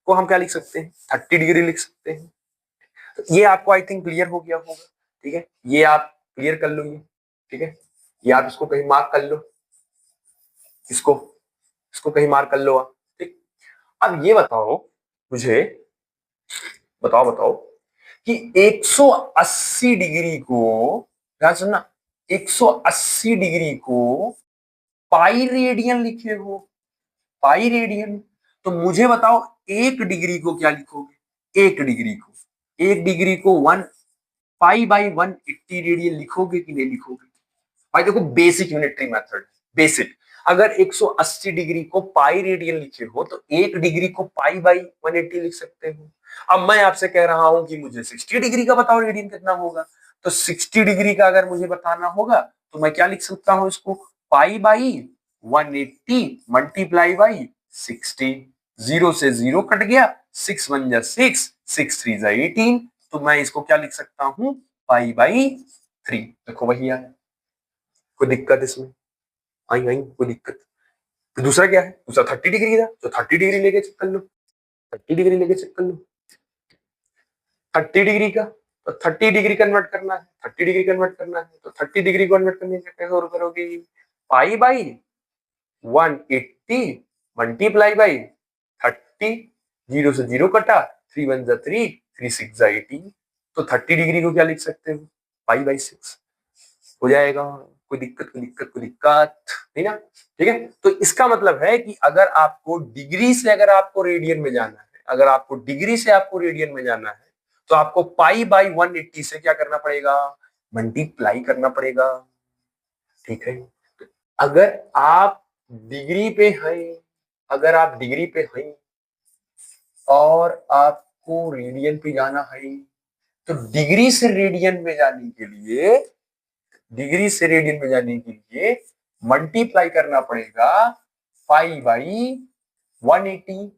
को हम क्या लिख सकते हैं, 30 डिग्री लिख सकते हैं। तो ये आपको आई थिंक क्लियर हो गया होगा, ठीक है, ये आप क्लियर कर लो ये, ठीक है, ये आप इसको कहीं मार्क कर लो, इसको इसको कहीं मार्क कर लो आप, ठीक। अब ये बताओ मुझे, बताओ बताओ कि 180 डिग्री को, ध्यान सुनना, 180 डिग्री को पाई रेडियन लिखे हो, पाई रेडियन, तो मुझे बताओ एक डिग्री को क्या लिखोगे, एक डिग्री को, एक डिग्री को 1 पाई बाई 180 रेडियन लिखोगे कि नहीं लिखोगे। भाई देखो बेसिक यूनिटरी मेथड, बेसिक, अगर 180 डिग्री को पाई रेडियन लिखे हो तो एक डिग्री को पाई बाई 180 लिख सकते हो। अब मैं आपसे कह रहा हूं कि मुझे 60 डिग्री का बताओ रेडियन कितना होगा, तो 60 डिग्री का अगर मुझे बताना होगा तो मैं क्या लिख सकता हूं इसको, पाई बाई 180 मल्टीप्लाई बाई 60, 0 से 0 कट गया, 6 1 जा 6, 6 3 जा 18, तो मैं इसको क्या लिख सकता हूं, पाई बाई 3। देखो वही आया, कोई दिक्कत इसमें, आई आई कोई दिक्कत। तो दूसरा क्या है, दूसरा 30 डिग्री था, तो 30 डिग्री लेके चेक कर लो, 30 डिग्री लेके चेक कर लो, 30 डिग्री का, तो 30 डिग्री कन्वर्ट करना है, 30 डिग्री कन्वर्ट करना है, तो 30 डिग्री कन्वर्ट करने के कैसे और करोगे, पाई बाई 180 मल्टीप्लाई बाई 30, 0 से 0 कटा, 3 1 जा 3, 3 6 जा 18, तो 30 डिग्री को क्या लिख सकते हो, पाई बाई 6 हो जाएगा। कोई दिक्कत कोई दिक्कत कोई दिक्कत नहीं ना, ठीक है। तो इसका मतलब है कि अगर आपको डिग्री से, अगर आपको रेडियन में जाना है, अगर आपको डिग्री से आपको रेडियन में जाना है, तो आपको पाई बाई 180 से क्या करना पड़ेगा, मल्टीप्लाई करना पड़ेगा, ठीक है। अगर आप डिग्री पे हैं, अगर आप डिग्री पे हैं और आपको रेडियन पे जाना है, तो डिग्री से रेडियन में जाने के लिए, डिग्री से रेडियन में जाने के लिए मल्टीप्लाई करना पड़ेगा पाई बाई 180,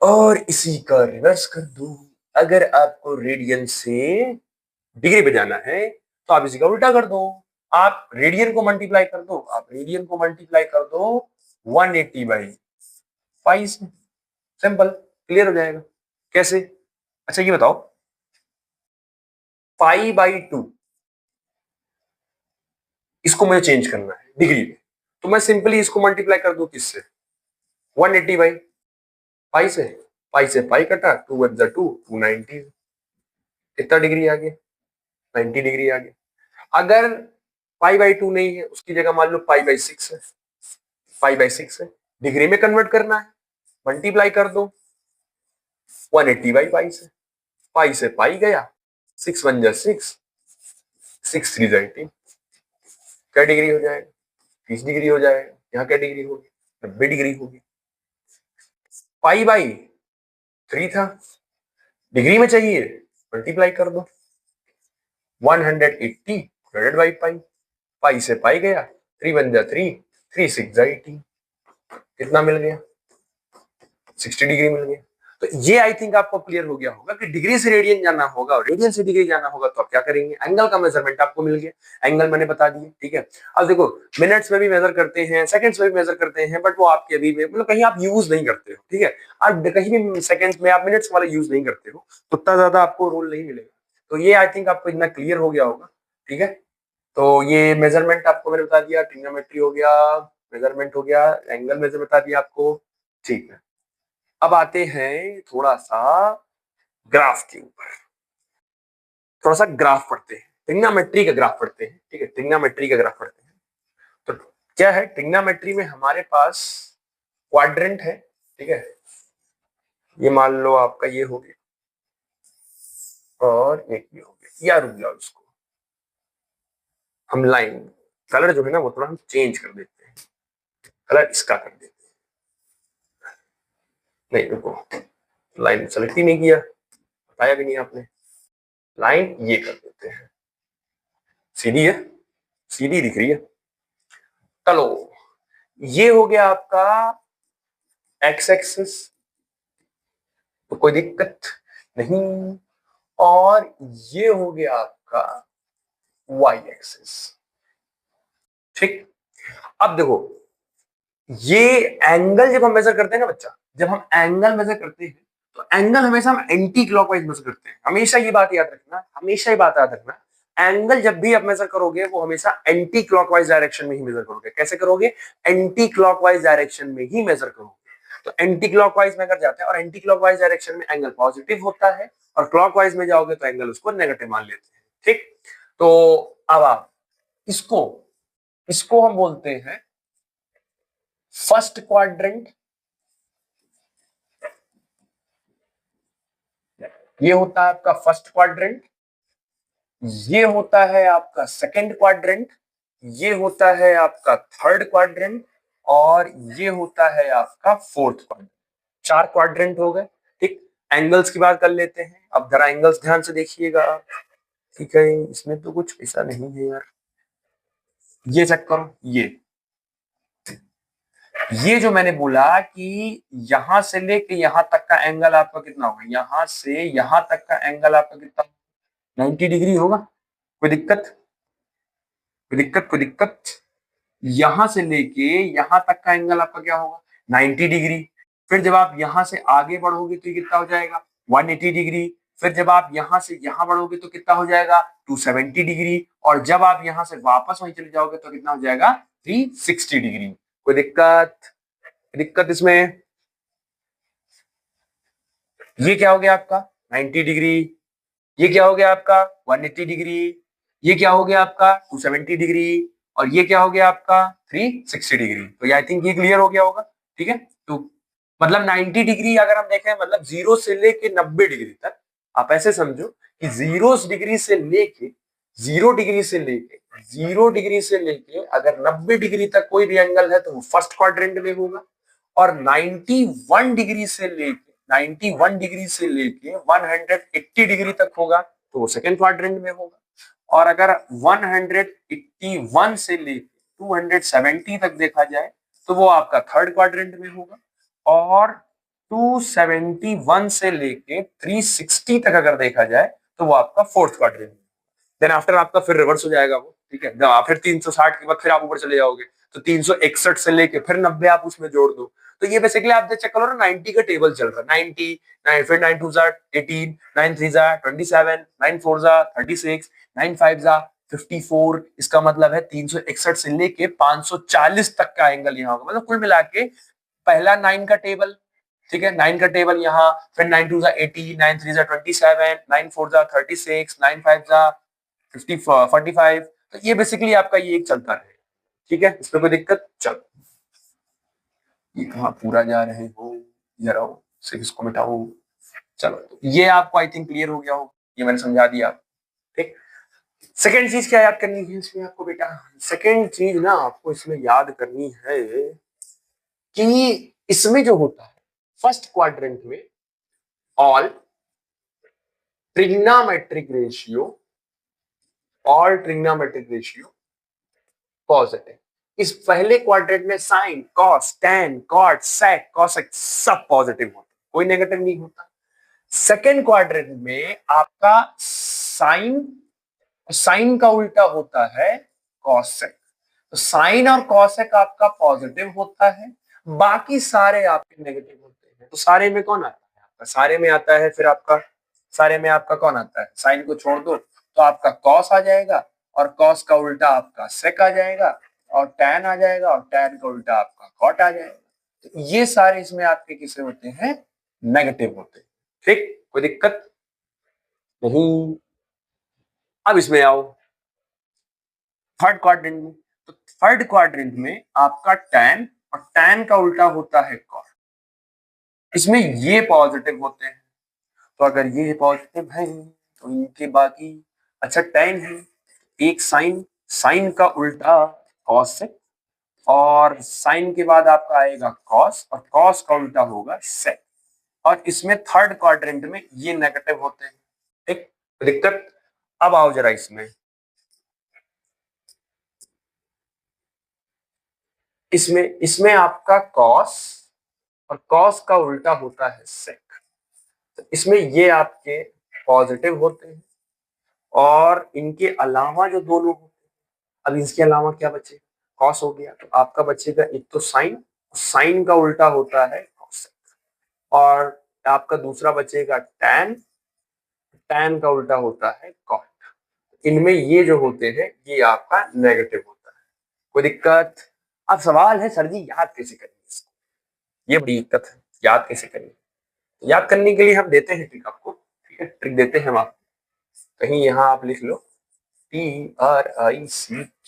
और इसी का रिवर्स कर दो, अगर आपको रेडियन से डिग्री पे जाना है तो आप इसी का उल्टा कर दो, आप रेडियन को मल्टीप्लाई कर दो, आप रेडियन को मल्टीप्लाई कर दो 180 बाई पाई से, सिंपल, क्लियर हो जाएगा। कैसे, अच्छा ये बताओ, पाई बाई 2 इसको मुझे चेंज करना है डिग्री में, तो मैं सिंपली इसको मल्टीप्लाई कर दूं किससे, 180 बाई पाई से, पाई से पाई कटा, 2 1 जा 2, 290, कितना डिग्री आ गया, 90 डिग्री आ गया। अगर पाई बाई 2 नहीं है, उसकी जगह मान लो पाई बाई 6 है, पाई बाई 6 है, डिग्री में कन्वर्ट करना है, मल्टीप्लाई कर दो 180 बाई पाई से पाई गया, 6 1 जा 6, 6 3 जा 18, क्या डिग्री हो जाएगा, 30 डिग्री हो जाएगा। यहाँ क्या डिग्री होगी, 90 डिग्री होगी। पाई बाई 3 था, डिग्री में चाहिए, मल्टीप्लाई कर दो 180 डिवाइडेड बाई पाई, पाई से पाई गया, 3 1 जा 3, 3 6 जा 18, कितना मिल गया, 60 डिग्री मिल गया। तो ये आई थिंक आपको क्लियर हो गया होगा कि डिग्री से रेडियन जाना होगा और रेडियन से डिग्री जाना होगा तो आप क्या करेंगे, एंगल का मेजरमेंट आपको मिल गया, एंगल मैंने बता दिया, ठीक है। अब देखो मिनट्स में भी मेजर करते हैं, सेकंड्स में भी मेजर करते हैं, बट वो आपके अभी में मतलब कहीं आप यूज नहीं करते हो, ठीक है। आप कहीं भी सेकंड्स में आप मिनट्स वाला यूज नहीं करते हो तो उतना ज्यादा आपको रोल नहीं मिलेगा। तो ये आई थिंक आपको इतना क्लियर हो गया होगा, ठीक है। तो ये मेजरमेंट आपको मैंने बता दिया, ट्रिग्नोमेट्री हो गया, मेजरमेंट हो गया, एंगल मेजर बता दिया आपको, ठीक है। अब आते हैं थोड़ा सा ग्राफ के ऊपर, थोड़ा सा ग्राफ पढ़ते हैं, ट्रिग्नोमेट्री का ग्राफ पढ़ते हैं, ठीक है, ट्रिग्नोमेट्री का ग्राफ पढ़ते हैं। तो क्या है, ट्रिग्नोमेट्री में हमारे पास क्वाड्रेंट है, ठीक है, ये मान लो आपका ये हो गया और एक ये हो गया, या रुक जाओ, इसको हम लाइन कलर जो है ना वो थोड़ा हम चेंज कर देते हैं, कलर इसका कर देते हैं, नहीं रुको, लाइन सेलेक्ट ही नहीं किया, बताया भी नहीं आपने, लाइन ये कर देते हैं, सीधी है, सीधी दिख रही है। चलो ये हो गया आपका एक्स एक्सिस, तो कोई दिक्कत नहीं, और ये हो गया आपका वाई एक्सिस, ठीक। अब देखो ये एंगल जब हम मेजर करते हैं ना बच्चा, जब हम एंगल मेजर करते हैं तो एंगल हमेशा हम एंटी क्लॉकवाइज मेजर करते हैं, हमेशा ये बात याद रखना, हमेशा ये बात याद रखना, एंगल जब भी आप मेजर करोगे वो हमेशा एंटी क्लॉकवाइज डायरेक्शन में ही मेजर करोगे। कैसे करोगे, एंटी क्लॉकवाइज डायरेक्शन में ही मेजर करोगे। तो एंटी क्लॉकवाइज में अगर जाते हैं और एंटी क्लॉकवाइज डायरेक्शन में एंगल पॉजिटिव होता है, और क्लॉकवाइज में जाओगे तो एंगल उसको नेगेटिव मान लेते हैं, ठीक। तो अब आप इसको इसको हम बोलते हैं फर्स्ट क्वाड्रेंट, ये होता है आपका फर्स्ट क्वाड्रेंट, ये होता है आपका सेकंड क्वाड्रेंट, ये होता है आपका थर्ड क्वाड्रेंट, और ये होता है आपका फोर्थ क्वाड्रेंट। चार क्वाड्रेंट हो गए, ठीक। एंगल्स की बात कर लेते हैं, अब जरा एंगल्स ध्यान से देखिएगा, ठीक है, इसमें तो कुछ ऐसा नहीं है यार, ये चेक करो, ये जो मैंने बोला कि यहां से लेके यहां तक का एंगल आपका कितना होगा, यहां से यहां तक का एंगल आपका कितना, 90 डिग्री होगा। कोई दिक्कत, कोई दिक्कत, कोई दिक्कत, यहां से लेके यहां तक का एंगल आपका क्या होगा, 90 डिग्री। फिर जब आप यहां से आगे बढ़ोगे तो ये कितना हो जाएगा, 180 डिग्री। फिर जब आप यहां से यहां बढ़ोगे तो कितना हो जाएगा, 270 डिग्री। और जब आप यहां से वापस वहीं चले जाओगे तो कितना हो जाएगा, 360 डिग्री। कोई दिक्कत, दिक्कत इसमें, ये क्या हो गया आपका 90 डिग्री, ये क्या हो गया आपका 180 डिग्री, ये क्या हो गया आपका 270 डिग्री, और ये क्या हो गया आपका 360 डिग्री। तो आई थिंक ये क्लियर हो गया होगा, ठीक है। तो मतलब 90 डिग्री अगर हम देखें, मतलब 0 से लेके 90 डिग्री तक, आप ऐसे समझो कि 0 डिग्री से लेके 0 डिग्री से लेके 0 डिग्री से लेके अगर 90 डिग्री तक कोई भी एंगल है तो वो फर्स्ट क्वाड्रेंट में होगा, और 91 डिग्री से लेके 91 डिग्री से लेके 180 डिग्री तक होगा तो वो सेकंड क्वाड्रेंट में होगा। और अगर 181 से लेके 270 तक देखा जाए तो वो आपका थर्ड क्वाड्रेंट में होगा, और 271 से लेके 360 तक अगर देखा जाए तो वो आपका फोर्थ क्वाड्रेंट में। देन आफ्टर आपका फिर रिवर्स हो जाएगा वो, ठीक है, फिर 360 के बाद फिर आप ऊपर चले जाओगे तो 361 से लेके फिर 90 आप उसमें जोड़ दो। तो ये बेसिकली आप चेक करो ना, 90 का टेबल चल रहा है, 90, फिर 9 2 18, 9 3 27, 9 4 36, 9 5 54। इसका मतलब है 361 से लेके 540 तक का एंगल यहाँ होगा। मतलब कुल मिला के पहला 9 का टेबल, ठीक है, 9 का टेबल यहाँ, फिर 9 2 80, 9 3 27, 9 4 36, 9 5 50 45। तो ये बेसिकली आपका ये एक चलता है, ठीक है, इसमें कोई दिक्कत। चलो ये कहाँ पूरा जा रहे हो, जरा सिर्फ इसको मिटाओ। चलो तो ये आपको आई थिंक क्लियर हो गया हो, ये मैंने समझा दिया, ठीक। सेकेंड चीज क्या याद करनी है इसमें आपको बेटा, सेकेंड चीज ना आपको इसमें याद करनी है कि इसमें जो होता है फर्स्ट क्वाड्रेंट में all trigonometric ratio, all trigonometric ratio positive. इस पहले क्वाड्रेंट में साइन, कॉस, टैन, कॉट, सेक, कॉसेक सब पॉजिटिव होते हैं, कोई नेगेटिव नहीं होता। सेकेंड क्वाड्रेंट में आपका साइन, साइन का उल्टा होता है कॉसेक। तो साइन और कॉसेक आपका पॉजिटिव होता है, बाकी सारे आपके नेगेटिव होते हैं। तो सारे में कौन आता है आपका, सारे में आता है फिर आपका, सारे में आपका कौन आता है, साइन को छोड़ दो तो आपका कॉस आ जाएगा, और कॉस का उल्टा आपका सेक आ जाएगा, और tan आ जाएगा और tan का उल्टा आपका cot आ जाएगा। तो ये सारे इसमें आपके किससे होते हैं, नेगेटिव होते हैं। ठीक, कोई दिक्कत नहीं। अब इसमें आओ थर्ड क्वाड्रेंट में। तो थर्ड क्वाड्रेंट में आपका tan और tan का उल्टा होता है cot। इसमें ये पॉजिटिव होते हैं, तो अगर ये पॉजिटिव है तो इनके बाकी, अच्छा tan है, एक साइन, साइन का उल्टा cos है, और साइन के बाद आपका आएगा cos और cos का उल्टा होगा sec। और इसमें थर्ड क्वाड्रेंट में ये नेगेटिव होते हैं। ठीक, दिक्कत। अब आओ जरा इसमें, इसमें आपका cos और cos का उल्टा होता है sec। तो इसमें ये आपके पॉजिटिव होते हैं, और इनके अलावा जो दोनों होते हैं, अब इसके अलावा क्या बचेगा, cos हो गया, तो आपका बचेगा एक तो साइन, साइन का उल्टा होता है cos, और आपका दूसरा बचेगा tan, tan का उल्टा होता है cot। इनमें ये जो होते हैं ये आपका नेगेटिव होता है। कोई दिक्कत? अब सवाल है सर जी याद कैसे करेंगे इसको, ये बड़ी दिक्कत है, याद कैसे करेंगे। याद करने के लिए हम देते हैं ट्रिक आपको, ठीक है, ट्रिक देते हैं हम आपको। कहीं यहाँ आप लिख लो TRICK,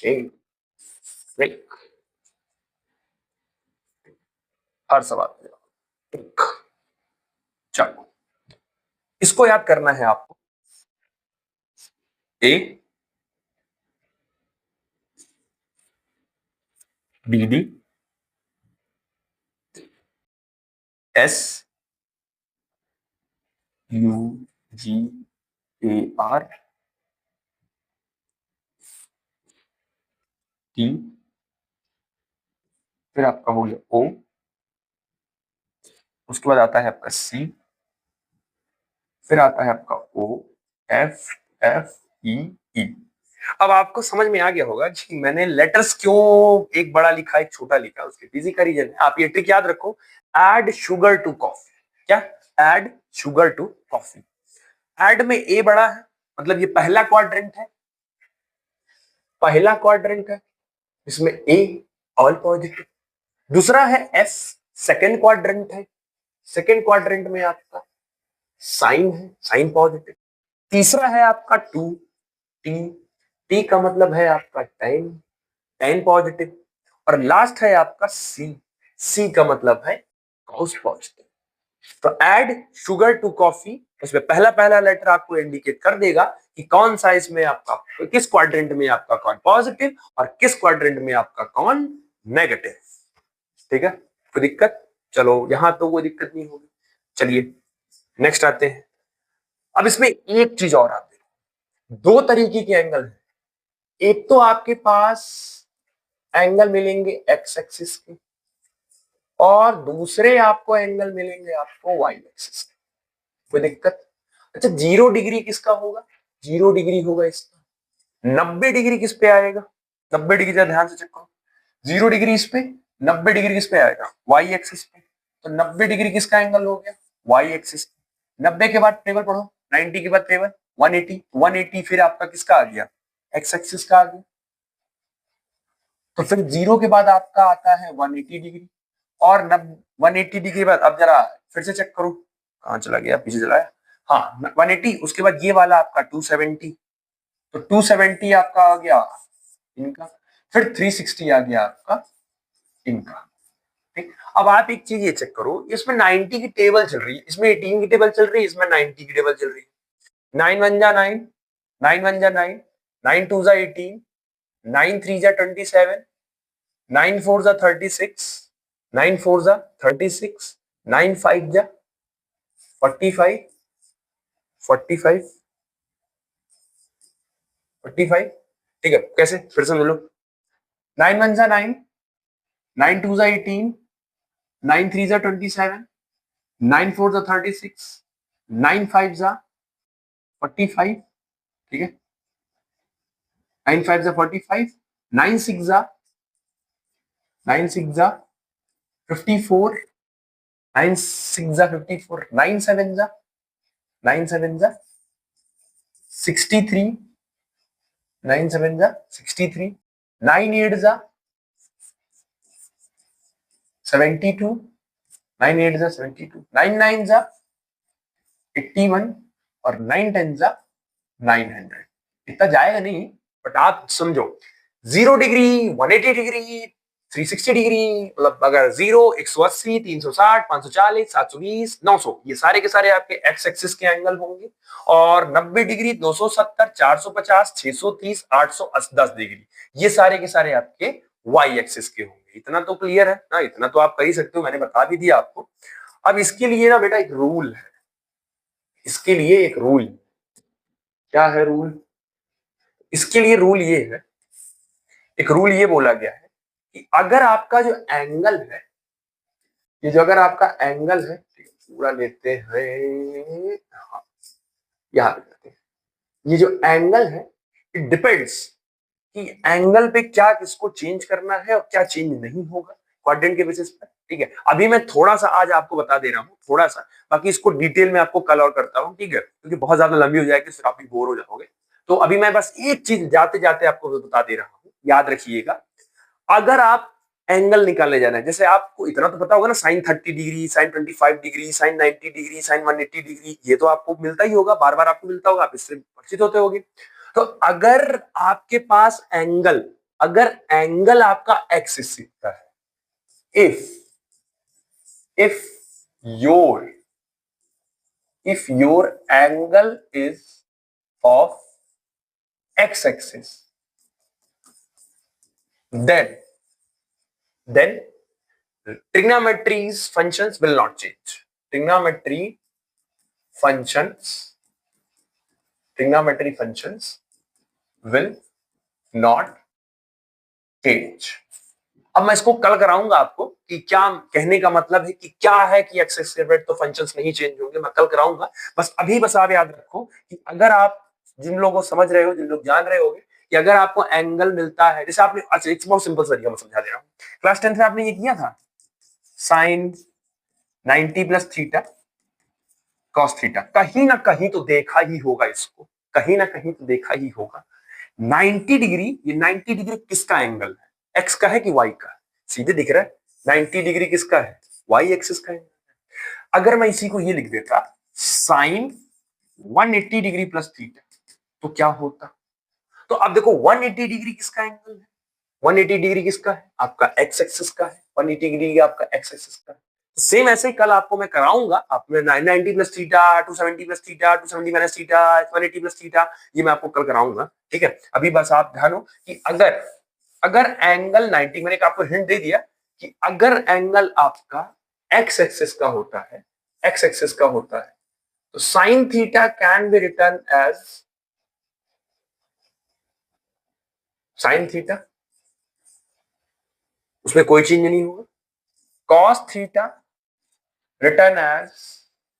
ट्रिक, हर सवाल ट्रिक। चलो इसको याद करना है आपको। A BD S UGAR T, फिर आपका हो गया O, उसके बाद आता है आपका C, फिर आता है आपका O F F E E। अब आपको समझ में आ गया होगा कि मैंने लेटर्स क्यों एक बड़ा लिखा एक छोटा लिखा, उसके पीछे का रीजन है। आप ये ट्रिक याद रखो, ऐड शुगर टू कॉफी। क्या? Add sugar to coffee. Add में ए बड़ा है, मतलब ये पहला क्वाड्रेंट है, पहला क्वाड्रेंट है, इसमें ए ऑल पॉजिटिव। दूसरा है एस, सेकेंड क्वाड्रेंट है, सेकेंड क्वाड्रेंट में आपका साइन है, साइन पॉजिटिव। तीसरा है आपका टू, टी, टी का मतलब है आपका टेन, टेन पॉजिटिव। और लास्ट है आपका सी, सी का मतलब है कॉस पॉजिटिव। तो ऐड शुगर टू कॉफी, उसमें पहला पहला लेटर आपको इंडिकेट कर देगा कि कौन सा इसमें आपका, किस क्वाड्रेंट में आपका कौन पॉजिटिव और किस क्वाड्रेंट में आपका कौन नेगेटिव। ठीक है, कोई दिक्कत? चलो यहां तो कोई दिक्कत नहीं होगी। चलिए नेक्स्ट आते हैं। अब इसमें एक चीज और आती है, दो तरीके के एंगल है। एक तो आपके पास एंगल मिलेंगे एक्स एक्सिस के, और दूसरे आपको एंगल मिलेंगे आपको वाई एक्सिस के। कोई दिक्कत? अच्छा 0 डिग्री किसका होगा? 0 डिग्री होगा इसका। 90 डिग्री किस पे आएगा? 90 डिग्री का ध्यान से चेक करो। 0 डिग्री इस पे, 90 डिग्री किस पे आएगा? वाई एक्सिस पे। तो 90 डिग्री किसका एंगल हो गया? Y axis. 90 के बाद टेबल पढ़ो, 90 के बाद टेबल 180, 180 फिर आपका किसका आ गया? एक्स एक्सिस का आ गया। तो फिर 0 के बाद आपका आता है 180 डिग्री, और 180 डिग्री बाद अब जरा फिर से चेक करो, कहां चला गया, पीछे चला गया। हाँ 180, उसके बाद ये वाला आपका 270, तो 270 आपका आ गया इनका, फिर 360 आ गया आपका इनका। ठीक, अब आप एक चीज ये चेक करो, इसमें 90 की टेबल चल रही है, इसमें 18 की टेबल चल रही है, इसमें 90 की टेबल चल रही है। 9 1 जा 9, 9 1 जा 9, 9 2 जा 18, 9 3 जा 27, 9 4 जा 36, 9 4 जा 36, 9 5 जा 45, 45, 45। ठीक है, कैसे फिर से बोलो, 9 1 जा 9, 9 2 जा 18, 9 3 जा 27, 9 4 जा 36, 9 5 जा 45। ठीक है, 9 5 जा 45, 9 6 जा 9 6 जा 54, 9 6 जा 54, 9 7 जा 9 7 जा 63, 9 7 जा 63, 9 8 जा 72, 9 8 जा 72, 9 9 जा 81 और 9 10 जा 900। इतना जाएगा नहीं, बट आप समझो 0 डिग्री, 180 डिग्री, 360 डिग्री, मतलब अगर 0, 180, 360, 540, 720, 900, ये सारे के सारे आपके एक्स एक्सिस के एंगल होंगे। और 90 डिग्री, 270, 450, 630, 810 डिग्री, ये सारे के सारे आपके वाई एक्सिस के होंगे। इतना तो क्लियर है ना, इतना तो आप कर ही सकते हो, मैंने बता भी दिया आपको। अब इसके लिए ना बेटा एक रूल है, इसके लिए एक रूल, क्या है रूल? इसके लिए रूल ये है, एक रूल ये बोला गया है कि अगर आपका जो एंगल है, ये जो अगर आपका एंगल है, पूरा लेते हैं, हाँ, यहां पे लेते हैं, ये जो एंगल है इट डिपेंड्स कि एंगल पे क्या किसको चेंज करना है और क्या चेंज नहीं होगा क्वाड्रेंट के बेसिस पर। ठीक है, अभी मैं थोड़ा सा आज आपको बता दे रहा हूँ, थोड़ा सा, बाकी इसको डिटेल में आपको कल और करता हूँ। ठीक है, क्योंकि बहुत ज्यादा लंबी हो जाएगी, फिर आप भी बोर हो जाओगे। तो अभी मैं बस एक चीज जाते जाते आपको बता दे रहा हूँ, याद रखिएगा। अगर आप एंगल निकालने जाना है, जैसे आपको इतना तो पता होगा ना, sine 30 degree, sine 25 degree, sine 90 degree, sine 180 degree, ये तो आपको मिलता ही होगा, बार बार आपको मिलता होगा, आप इससे परिचित होते होगे। तो अगर आपके पास एंगल, अगर एंगल आपका एक्सिस का है, if your your angle is of X axis, then trigonometry's functions will not change. Trigonometry functions will not change. अब मैं इसको कल कराऊंगा आपको कि क्या कहने का मतलब है, कि क्या है कि एक्स एक्सिस के तो फंक्शंस नहीं चेंज होंगे, मैं कल कराऊंगा। बस अभी बस आप याद रखो कि अगर आप, जिन लोगों को समझ रहे हो, जिन लोग जान रहे होंगे कि अगर आपको एंगल मिलता है, जैसे आपने, अच्छा एक बहुत सिंपल तरीका मैं समझा दे रहा हूँ, क्लास 10th में आपने ये किया था, sine 90 plus theta cos theta, कहीं ना कहीं तो देखा ही होगा इसको, कहीं ना कहीं तो देखा ही होगा। 90 डिग्री, ये 90 डिग्री किसका एंगल है? एक्स का है कि वाई का? सीधे दिख रहा है 90 डिग्री किसका है? वाई एक्सिस का है। अगर मैं इसी को ये लिख देता साइन 180 डिग्री प्लस थीटा, तो क्या होता? तो अब देखो 180 डिग्री किसका एंगल है? 180 डिग्री किसका है? आपका एक्स एक्सिस का है। 180 डिग्री आपका एक्स एक्सिस का है। सेम ऐसे ही कल आपको मैं कराऊंगा, आप 90 plus theta, 270 plus theta, 270 minus theta, 180 plus theta, ये मैं आपको कल कराऊंगा। ठीक है, अभी बस आप ध्यान हो कि अगर अगर एंगल 90, मैंने आपको हिंट दे दिया कि अगर एंगल आपका एक्स एक्सिस का होता है, एक्स एक्सिस का होता है, तो sine theta can be written as sine theta, उसमें कोई चेंज नहीं होगा। Cos theta written as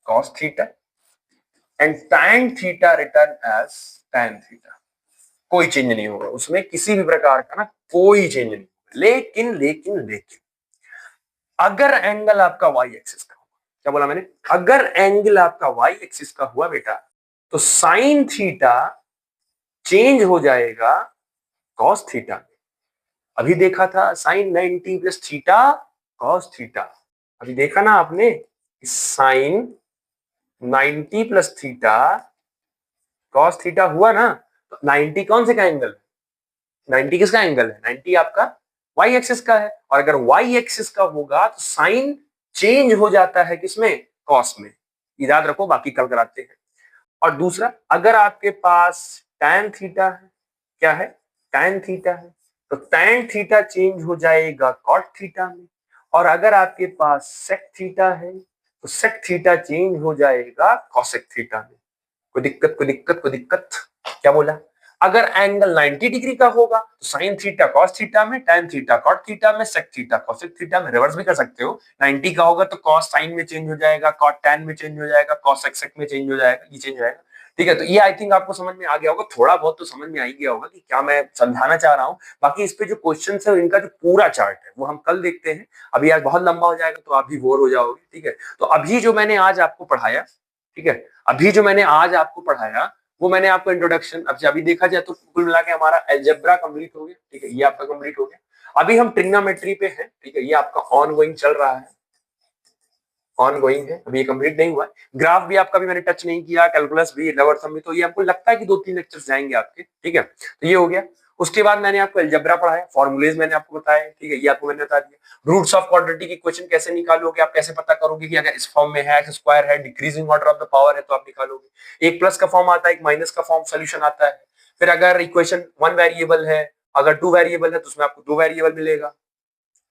cos theta and tan theta written as tan theta, कोई चेंज नहीं होगा उसमें, किसी भी प्रकार का ना कोई चेंज नहीं होगा। लेकिन लेकिन लेकिन अगर एंगल आपका वाई एक्सिस का हुआ, क्या बोला मैंने? अगर एंगल आपका वाई एक्सिस का हुआ बेटा, तो साइन थीटा चेंज हो जाएगा कॉस थीटा में। अभी देखा था sine 90 plus theta cos theta, अभी देखा ना आपने sine 90 plus theta cos theta हुआ ना, तो 90 कौन से का एंगल? 90 किसका एंगल है? 90 आपका वाई एक्सिस का है। और अगर वाई एक्सिस का होगा तो साइन चेंज हो जाता है किसमें? कॉस में। याद रखो, बाकी कल कराते हैं। और दूसरा, अगर आपके पास tan थीटा है, क्या है? tan थीटा है, तो tan थीटा चेंज हो जाएगा cot थीटा में। और अगर आपके पास sec थीटा है, तो sec थीटा चेंज हो जाएगा cosec थीटा में। कोई दिक्कत, कोई दिक्कत, कोई दिक्कत? क्या बोला? अगर एंगल 90 डिग्री का होगा तो साइन थीटा कॉस थीटा में, tan थीटा कॉट थीटा में, सेक थीटा कोसेक थीटा में। रिवर्स भी कर सकते हो, 90 का होगा तो कॉस साइन में चेंज हो जाएगा, कॉट tan में चेंज हो जाएगा, कॉसेक सेक में चेंज हो जाएगा, ये चेंज हो जाएगा। ठीक है, तो ये आई थिंक आपको समझ में आ गया होगा, थोड़ा बहुत तो समझ में आ ही गया होगा कि क्या मैं समझाना चाह रहा हूँ। बाकी इस पे जो क्वेश्चन है, इनका जो पूरा चार्ट है वो हम कल देखते हैं। अभी आज बहुत लंबा हो जाएगा तो आप भी बोर हो जाओगे। ठीक है, तो अभी जो मैंने आज आपको पढ़ाया, ठीक है, अभी जो मैंने आज आपको पढ़ाया वो मैंने आपको इंट्रोडक्शन, अब अभी देखा जाए तो कुल मिला के हमारा अलजेब्रा कंप्लीट हो गया। ठीक है, ये आपका कंप्लीट हो गया। अभी हम ट्रिग्नोमेट्री पे हैं, ठीक है, ये आपका ऑनगोइंग चल रहा है, ऑनगोइंग है, अभी ये कंप्लीट नहीं हुआ है। ग्राफ भी आपका भी मैंने टच नहीं किया, कैलकुलस भी, लॉगरिथम भी, तो ये हमको लगता है कि 2-3 लेक्चर्स जाएंगे आपके, ठीक है। तो ये हो गया। उसके बाद मैंने आपको अलजेब्रा पढ़ाया, फॉर्मूलेज मैंने आपको बताया, ठीक है, ये आपको मैंने बता दिया। रूट्स ऑफ क्वाड्रेटिक इक्वेशन कैसे निकालोगे, आप कैसे पता करोगे कि अगर इस फॉर्म में है, एक्स स्क्वायर है, decreasing order of the power है, तो आप निकालोगे। एक प्लस का फॉर्म आता है, एक माइनस का फॉर्म सोल्यूशन आता है। फिर अगर इक्वेशन 1 वेरिएबल है, अगर 2 वेरिएबल है, तो उसमें आपको 2 वेरिएबल मिलेगा।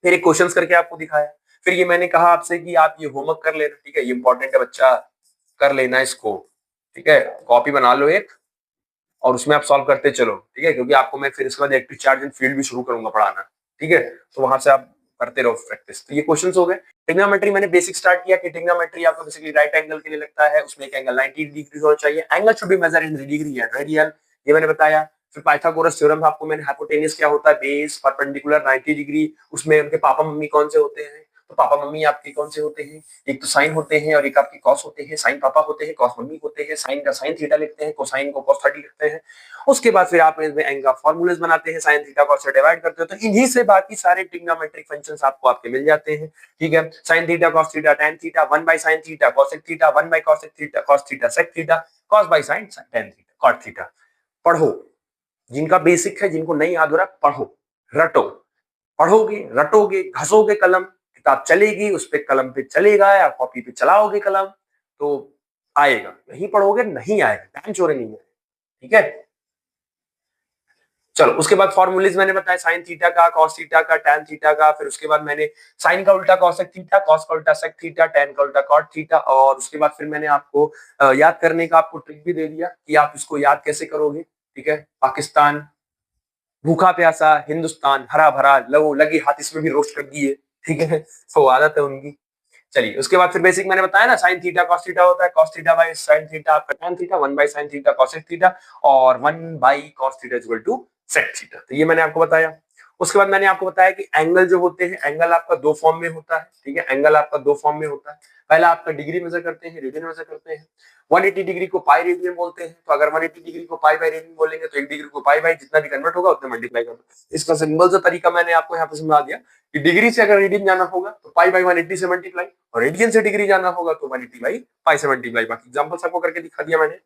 फिर एक क्वेश्चंस करके आपको दिखाया। फिर ये मैंने कहा आपसे कि आप ये होमवर्क कर लेना, ठीक है, ये इंपॉर्टेंट है बच्चा, कर लेना इसको, ठीक है, कॉपी बना लो एक, और उसमें आप सॉल्व करते चलो, ठीक है, क्योंकि आपको मैं फिर इसके बाद इलेक्ट्रिक चार्ज एंड फील्ड भी शुरू करूंगा पढ़ाना, ठीक है, तो वहां से आप करते रहो प्रैक्टिस। तो ये क्वेश्चंस हो गए। ट्रिग्नोमेट्री मैंने बेसिक स्टार्ट किया कि ट्रिग्नोमेट्री आपको बेसिकली राइट एंगल के लिए लगता है, उसमें एक एंगल 90 डिग्री होना चाहिए, angle should be measure in degree and radian, ये मैंने बताया। फिर पाइथागोरस थ्योरम आपको मैंने, हाइपोटेन्यूज क्या होता है, बेस परपेंडिकुलर 90 डिग्री, उसमें उनके पापा मम्मी कौन से होते हैं, तो पापा मम्मी आपके कौन से होते हैं, एक तो साइन होते हैं और एक आपके कॉस होते हैं, साइन पापा होते हैं, कॉस मम्मी होते हैं, साइन का साइन थीटा लिखते हैं, कोसाइन को कॉस 30 लिखते हैं। उसके बाद फिर आप इसमें एंगल फॉर्मूलेस बनाते हैं, साइन थीटा कॉस से डिवाइड करते हो, तो इन्हीं से बाकी सारे ट्रिग्नोमेट्रिक फंक्शंस आपको आपके मिल जाते हैं, ठीक है। Sine theta cos theta tan theta, 1 by sine theta cosec theta, 1 by cosec theta cos theta sec theta, cos by sine tan theta cot theta. पढ़ो, जिनका बेसिक है, जिनको नहीं याद हो रहा पढ़ो, रटो, पढ़ोगे, रटोगे, घसोगे कलम, किताब चलेगी, उस पे कलम पे चलेगा या कॉपी पे चलाओगे कलम, तो आएगा। नहीं पढ़ोगे नहीं आएगा, टाइम चोरी नहीं है, ठीक है। चलो, उसके बाद फॉर्मूलेज मैंने बताया, साइन थीटा का, कॉस थीटा का, टैन थीटा का, फिर उसके बाद मैंने साइन का उल्टा कॉसेक थीटा, कॉस का उल्टा सेक थीटा, टैन का उल्टा कॉट थीटा, और उसके बाद फिर मैंने आपको याद करने का आपको ट्रिक भी दे दिया कि आप इसको याद कैसे करोगे, ठीक है। पाकिस्तान भूखा प्यासा, हिंदुस्तान हरा भरा, लो लगी हाथ इसमें भी रोस्ट कर दिए, ठीक है, तो आदत है उनकी। चलिए, उसके बाद फिर बेसिक मैंने बताया ना, साइन थीटा कॉस थीटा होता है, cos theta by sine theta आपका tan theta, 1 by sine theta cosec theta, और 1 by cos theta is equal to sec theta, तो ये मैंने आपको बताया। उसके बाद मैंने आपको बताया कि एंगल जो होते हैं, एंगल आपका दो फॉर्म में होता है, ठीक है, एंगल आपका दो फॉर्म में होता है। पहला आपका डिग्री मेजर करते हैं, रेडियन मेजर करते हैं। 180 डिग्री को पाई रेडियन बोलते हैं, तो अगर 180 डिग्री को पाई बाय रेडियन बोलेंगे, तो 1 डिग्री को पाई बाय जितना भी कन्वर्ट होगा उतना मल्टीप्लाई करना। इसका सिंपल सा तरीका मैंने आपको यहाँ पे समझा दिया कि डिग्री से अगर रेडियन जाना होगा तो पाई बाय 180 से मल्टीप्लाई, और रेडियन से डिग्री जाना होगा तो 180 बाई पाई से मल्टीप्लाई। बाकी एग्जांपल्स आपको करके दिखा दिया मैंने।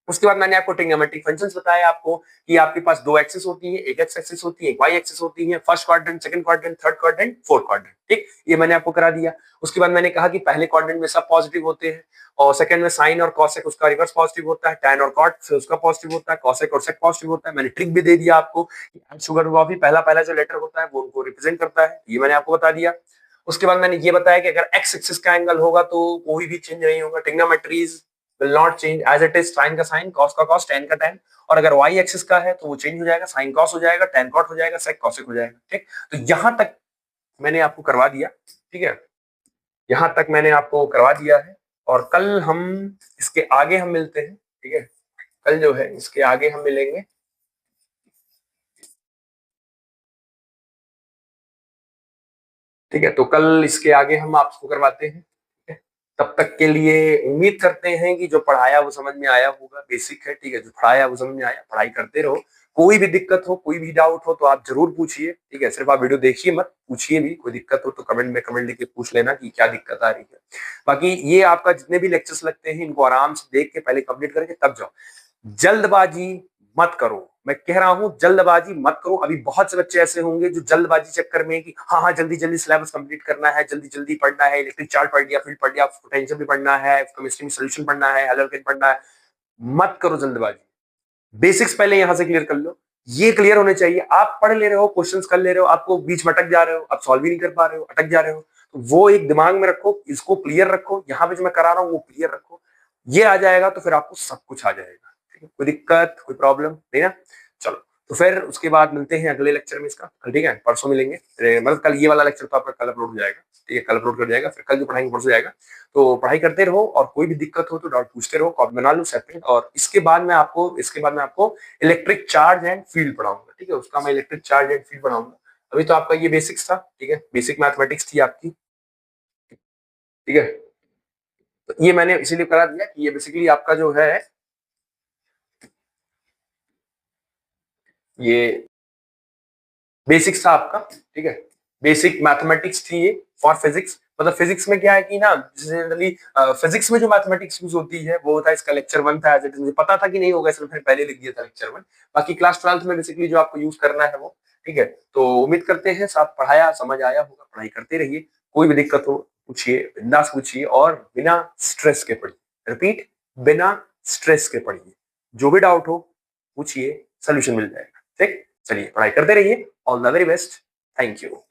उसके बाद मैंने आपको ट्रिग्नोमेट्रिक फंक्शंस बताया आपको कि आपके पास दो एक्सिस होती है, एक एक्स एक्सिस होती है, एक वाई एक्सिस होती है, first quadrant, second quadrant, third quadrant, fourth quadrant, ठीक, ये मैंने आपको करा दिया। उसके बाद मैंने कहा कि पहले क्वाड्रेंट में सब पॉजिटिव होते हैं, और सेकंड में साइन और कॉसेक उसका रिवर्स पॉजिटिव होता है, टैन और कॉट से उसका पॉजिटिव होता है, कॉसेक और सेक पॉजिटिव होता है। मैंने ट्रिक भी दे दिया आपको कि शुगर कॉफी पहला पहला जो लेटर होता है वो उनको रिप्रेजेंट करता है, ये मैंने आपको बता दिया। उसके बाद मैंने ये बताया कि अगर एक्स एक्सिस का एंगल होगा तो कोई भी चेंज नहीं होगा, trigonometries will not change as it is, sine का साइन, कॉस का कॉस, टैन का टैन। और अगर वाई एक्सिस का है तो वो चेंज हो जाएगा, साइन कॉस हो जाएगा, टैन कॉट हो जाएगा, सेक कॉसेक हो जाएगा, ठीक। तो यहां तक मैंने आपको करवा दिया, ठीक है, यहां तक मैंने आपको करवा दिया है। और कल हम इसके आगे हम मिलते हैं, ठीक है, कल जो है इसके आगे हम मिलेंगे, ठीक है, तो कल इसके आगे हम आपको करवाते हैं, ठीक है। तब तक के लिए उम्मीद करते हैं कि जो पढ़ाया वो समझ में आया होगा, बेसिक है, ठीक है, जो पढ़ाया वो समझ में आया, पढ़ाई करते रहो। कोई भी दिक्कत हो, कोई भी डाउट हो तो आप जरूर पूछिए, ठीक है, सिर्फ आप वीडियो देखिए मत, पूछिए भी, कोई दिक्कत हो तो कमेंट में कमेंट लिख के पूछ लेना कि क्या दिक्कत आ रही है। बाकी ये आपका जितने भी लेक्चर्स लगते हैं इनको आराम से देख के पहले कंप्लीट करके तब जाओ, जल्दबाजी मत करो, मैं कह रहा हूं जल्दबाजी मत करो। अभी बहुत से बच्चे ऐसे होंगे जो जल्दबाजी चक्कर में कि हाँ हाँ जल्दी जल्दी सिलेबस कंप्लीट करना है, जल्दी जल्दी पढ़ना है, इलेक्ट्रिक चार्ज पढ़ लिया, फील्ड पढ़ लिया, पोटेंशियल भी पढ़ना है, केमिस्ट्री में सॉल्यूशन पढ़ना है, एल्केन पढ़ना है, मत करो जल्दबाजी। बेसिक्स पहले यहां से क्लियर कर लो, ये क्लियर होने चाहिए। आप पढ़ ले रहे हो, क्वेश्चंस कर ले रहे हो, आपको बीच में अटक जा रहे हो, आप सॉल्व ही नहीं कर पा रहे हो, अटक जा रहे हो, तो वो एक दिमाग में रखो, इसको क्लियर रखो, यहाँ पे जो मैं करा रहा हूँ वो क्लियर रखो, ये आ जाएगा तो फिर आपको सब कुछ आ जाएगा, ठीक है, कोई दिक्कत कोई प्रॉब्लम नहीं ना। चलो, तो फिर उसके बाद मिलते हैं अगले लेक्चर में इसका, कल, ठीक है, परसों मिलेंगे, मतलब कल ये वाला लेक्चर तो आपका कल अपलोड हो जाएगा, ठीक है, कल अपलोड कर जाएगा, फिर कल जो पढ़ाएंगे परसों जाएगा। तो पढ़ाई करते रहो, और कोई भी दिक्कत हो तो डाउट पूछते रहो, कॉपी बना लो सेपरेट, और इसके बाद मैं आपको इलेक्ट्रिक चार्ज एंड फील्ड पढ़ाऊंगा, ठीक है, उसका मैं इलेक्ट्रिक चार्ज एंड फील्ड पढ़ाऊंगा। अभी तो आपका ये बेसिक्स था, ठीक है, बेसिक मैथमेटिक्स थी आपकी, ठीक है, तो ये मैंने इसीलिए करा दिया कि ये बेसिकली आपका जो है ये बेसिक्स था आपका, ठीक है, बेसिक मैथमेटिक्स थी ये फॉर फिजिक्स। मतलब फिजिक्स में क्या है कि ना, जनरली फिजिक्स में जो मैथमेटिक्स यूज होती है वो था, इसका लेक्चर 1 था, एज इट इज मुझे पता था कि नहीं होगा, इसलिए मैंने पहले लिख दिया था लेक्चर 1। बाकी क्लास 12th में बेसिकली जो आपको यूज करना है वो, ठीक है। तो उम्मीद करते हैं सब पढ़ाया समझ आया होगा, पढ़ाई करते रहिए, कोई भी दिक्कत हो पूछिए, बिंदास पूछिए और बिना स्ट्रेस के पढ़िए। रिपीट, बिना स्ट्रेस के पढ़िए, जो भी डाउट हो पूछिए, सोल्यूशन मिल जाएगा। ठीक, चलिए पढ़ाई करते रहिए। All the very best, thank you.